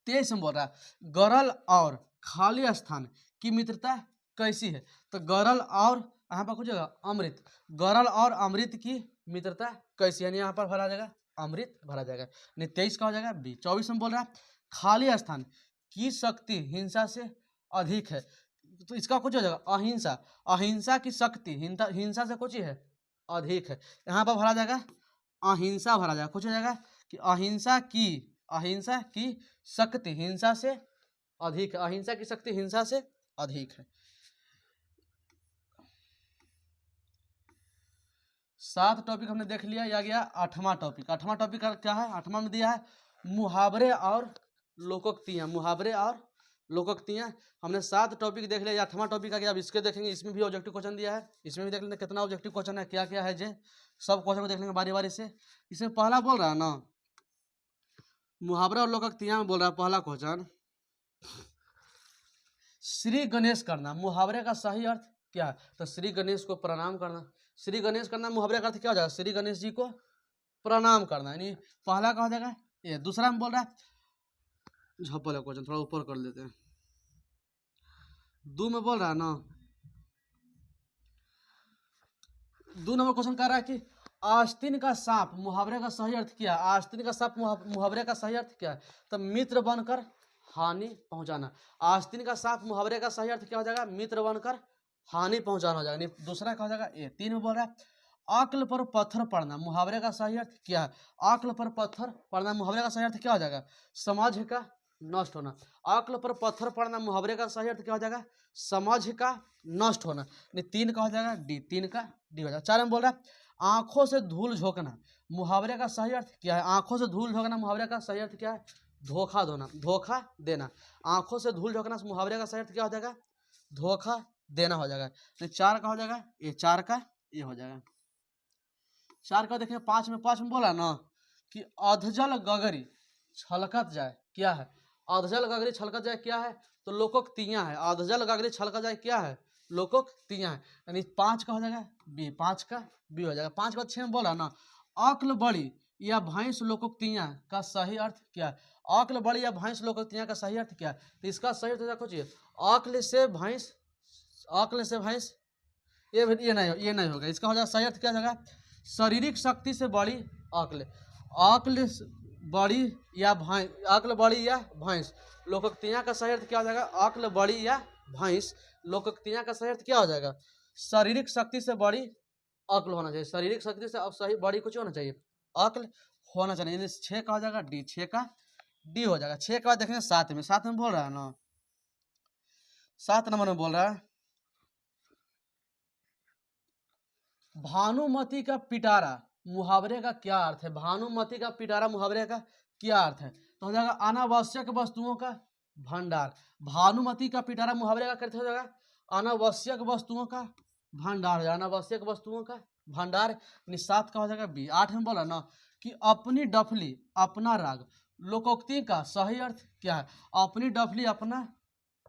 23 में बोल रहा है गरल और खाली स्थान की मित्रता कैसी है। तो गरल और यहाँ पर कुछ अमृत, गरल और अमृत की मित्रता कैसी है, यहाँ पर भरा जाएगा अमृत भरा जाएगा। नहीं 23 का हो जाएगा बी। 24 में बोल रहा है खाली स्थान की शक्ति हिंसा से अधिक है। तो इसका कुछ हो जाएगा अहिंसा, अहिंसा की शक्ति हिंसा से कुछ है अधिक है, यहाँ पर भरा जाएगा अहिंसा भरा जाएगा। कुछ हो जाएगा कि अहिंसा की शक्ति हिंसा से अधिक है, अहिंसा की शक्ति हिंसा से अधिक है। 7 टॉपिक हमने देख लिया, या गया 8वां टॉपिक। 8वां टॉपिक क्या है, 8वां में दिया है मुहावरे और लोकोक्तियाँ, मुहावरे और लोकोक्तियाँ। हमने 7 टॉपिक देख लिया, 8वां टॉपिक आ गया। अब इसके देखेंगे, इसमें भी ऑब्जेक्टिव क्वेश्चन दिया है, इसमें भी देख लेंगे कितना ऑब्जेक्टिव क्वेश्चन है, क्या क्या है जे सब क्वेश्चन को देख लेंगे बारी बारी से। इसमें पहला बोल रहा है ना मुहावरा और लोकोक्तियाँ में बोल रहा है पहला क्वेश्चन श्री गणेश करना, मुहावरे का सही अर्थ क्या है। तो श्री गणेश को प्रणाम करना, श्री गणेश करना मुहावरे का अर्थ क्या हो जाएगा, श्री गणेश जी को प्रणाम करना, यानी पहला का हो जाएगा ये। दूसरा में बोल रहा है झप्पल क्वेश्चन थोड़ा ऊपर कर लेते हैं। 2 में बोल रहा है ना 2 नंबर क्वेश्चन कह रहा है कि आस्तीन का सांप मुहावरे का सही अर्थ क्या है, आस्तीन का सांप मुहावरे का सही अर्थ क्या है। तो मित्र बनकर हानि पहुंचाना, आस्तीन का सांप मुहावरे का सही अर्थ क्या हो जाएगा, मित्र बनकर हानि पहुंचाना हो जाएगा। दूसरा क्या हो जाएगा ये। 3 में बोल रहा है आकल पर पत्थर पड़ना मुहावरे का सही अर्थ क्या है, आकल पर पत्थर पड़ना मुहावरे का सही अर्थ क्या हो जाएगा, समझ का नष्ट होना। आकल पर पत्थर पड़ना मुहावरे का सही अर्थ क्या हो जाएगा, समझ का नष्ट होना। 3 का हो जाएगा डी, 3 का डी हो जाएगा। 4 में बोल रहा है आंखों से धूल झोंकना मुहावरे का सही अर्थ क्या है, आंखों से धूल झोंकना मुहावरे का सही अर्थ क्या है, धोखा देना, धोखा देना। आंखों से धूल झोंकना मुहावरे का सही अर्थ क्या हो जाएगा, धोखा देना हो जाएगा। 4 का हो जाएगा ये, 4 का ये हो जाएगा। 4 का देखें 5 में बोला ना कि अधजल गगरी छलकत जाए क्या है, अधजल गगरी छलकत जाए क्या है। तो लोकोक्तियाँ है, अधजल गगरी छलकत जाए क्या है, लोकोक्तियाँ, यानी 5 का हो जाएगा बी, 5 का बी हो जाएगा। 5 के बाद 6 में बोला ना, अक्ल बड़ी या भैंस लोकोक्तियाँ का सही अर्थ क्या है? अक्ल बड़ी या भैंस लोकोक्तियाँ का सही अर्थ क्या है? तो इसका सही अर्थ देखो, अक्ल से भैंस, अक्ल से भैंस, ये नहीं होगा। इसका हो जाएगा सही अर्थ क्या हो जाएगा? शारीरिक शक्ति से बड़ी अक्ल, अक्ल बड़ी या भैंस, अक्ल बड़ी या भैंस लोकोक्तियाँ का सही अर्थ क्या हो जाएगा? अक्ल बड़ी या भैंस लोकोक्तियाँ का सही अर्थ क्या हो जाएगा? शारीरिक शक्ति से बड़ी अक्ल होना चाहिए। शारीरिक शक्ति से अब सही बड़ी कुछ होना चाहिए, अक्ल होना चाहिए। 6 का हो जाएगा डी, 6 का डी हो जाएगा। 6 के बाद देखेंगे 7 में, 7 में बोल रहा है ना, 7 नंबर में बोल रहा है भानुमति का पिटारा मुहावरे का क्या अर्थ है? भानुमति का पिटारा मुहावरे का क्या अर्थ है? तो हो जाएगा अनावश्यक वस्तुओं का भंडार। भानुमति का पिटारा मुहावरे का क्या हो जाएगा? अनावश्यक वस्तुओं का भंडार, अनावश्यक वस्तुओं का भंडार। 7 का हो जाएगा बी। 8 में बोला ना कि अपनी डफली अपना राग लोकोक्ति का सही अर्थ क्या है? अपनी डफली अपना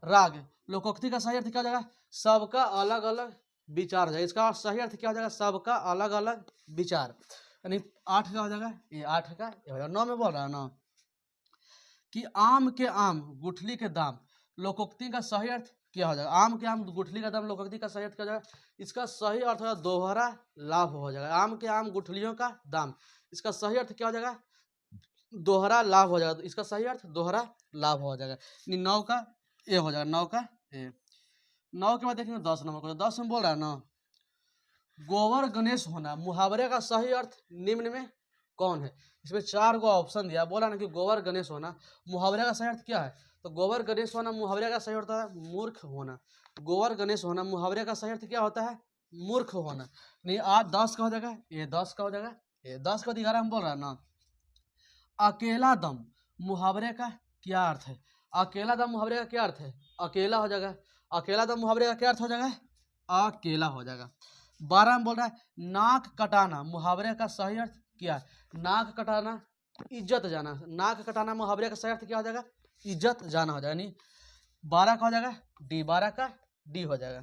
राग लोकोक्ति का सही अर्थ क्या हो जाएगा? सबका अलग अलग विचार है। इसका सही अर्थ क्या हो जाएगा? सबका अलग अलग विचार, यानी 8 का हो जाएगा ये, 8 का ये हो जाएगा। 9 में बोल रहा है ना कि आम के आम गुठली के दाम लोकोक्ति का सही अर्थ क्या हो जाएगा? आम के आम गुठली का दाम लोकोक्ति का सही अर्थ क्या हो जाएगा? इसका सही अर्थ होगा दोहरा लाभ हो जाएगा। आम के आम गुठलियों का दाम, इसका सही अर्थ क्या हो जाएगा? दोहरा लाभ हो जाएगा। इसका सही अर्थ दोहरा लाभ हो जाएगा। 9 का ये हो जाएगा, 9 का ए। 9 के बाद देखेंगे 10 नंबर को। 10 में बोल रहा है ना गोबर गणेश होना मुहावरे का सही अर्थ निम्न में कौन है? इसमें 4 को ऑप्शन दिया, बोला ना कि गोबर गणेश होना मुहावरे का सही अर्थ क्या है? तो गोबर गणेश होना मुहावरे का सही होता है मूर्ख होना। गोबर गणेश होना मुहावरे का सही अर्थ क्या होता है? मूर्ख होना। नहीं, आज 10 का हो जाएगा ये, 10 का हो जाएगा ये। 10 का 11 में बोल रहा है ना अकेला दम मुहावरे का क्या अर्थ है? अकेला दम मुहावरे का क्या अर्थ है? अकेला हो जाएगा। अकेला दम मुहावरे का क्या अर्थ हो जाएगा? अकेला हो जाएगा। 12 में बोल रहा है नाक कटाना मुहावरे का सही अर्थ क्या है? नाक कटाना इज्जत जाना। नाक कटाना मुहावरे का सही अर्थ क्या हो जाएगा? इज्जत जाना हो जाएगा। यानी 12 का हो जाएगा डी, 12 का डी हो जाएगा।